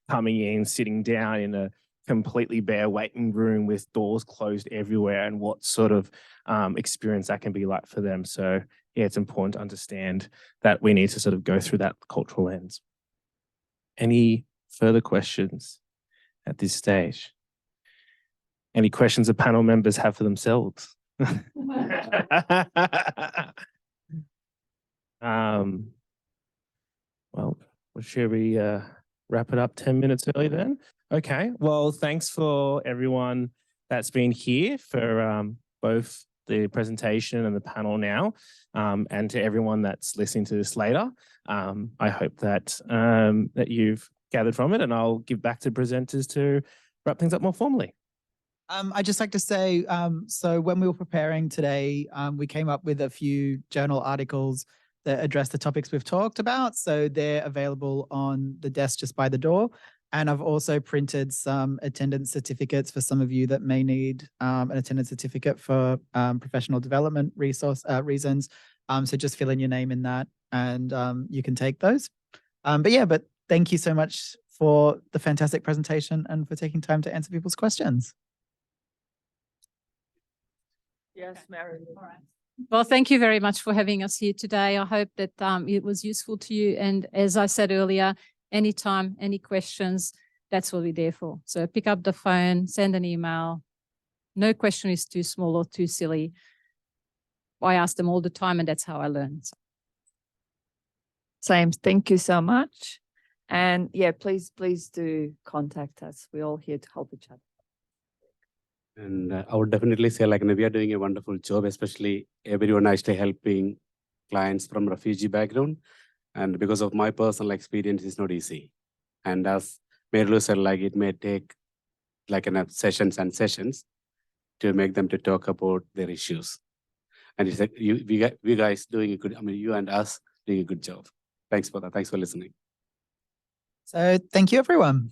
coming in, sitting down in a completely bare waiting room with doors closed everywhere, and what sort of experience that can be like for them? So yeah, it's important to understand that we need to sort of go through that cultural lens. Any further questions at this stage? Any questions the panel members have for themselves? Well, should we wrap it up 10 minutes early then? Okay, well, thanks for everyone that's been here for both the presentation and the panel now, and to everyone that's listening to this later. I hope that that you've gathered from it, and I'll give back to presenters to wrap things up more formally. I'd just like to say, so when we were preparing today, we came up with a few journal articles that address the topics we've talked about. So they're available on the desk just by the door. And I've also printed some attendance certificates for some of you that may need an attendance certificate for professional development reasons. So just fill in your name in that and you can take those. But thank you so much for the fantastic presentation and for taking time to answer people's questions. Yes, Mary. Well, thank you very much for having us here today. I hope that it was useful to you. And as I said earlier, anytime, any questions, that's what we're there for. So pick up the phone, send an email. No question is too small or too silly. I ask them all the time and that's how I learn. So. Same. Thank you so much. And yeah, please do contact us. We're all here to help each other. And I would definitely say, like, we are doing a wonderful job, especially everyone actually helping clients from refugee background. And because of my personal experience, it's not easy. And as Marylou said, like, it may take like enough sessions and sessions to make them to talk about their issues. And it's like, we guys doing a good, you and us doing a good job. Thanks for that. Thanks for listening. So thank you, everyone.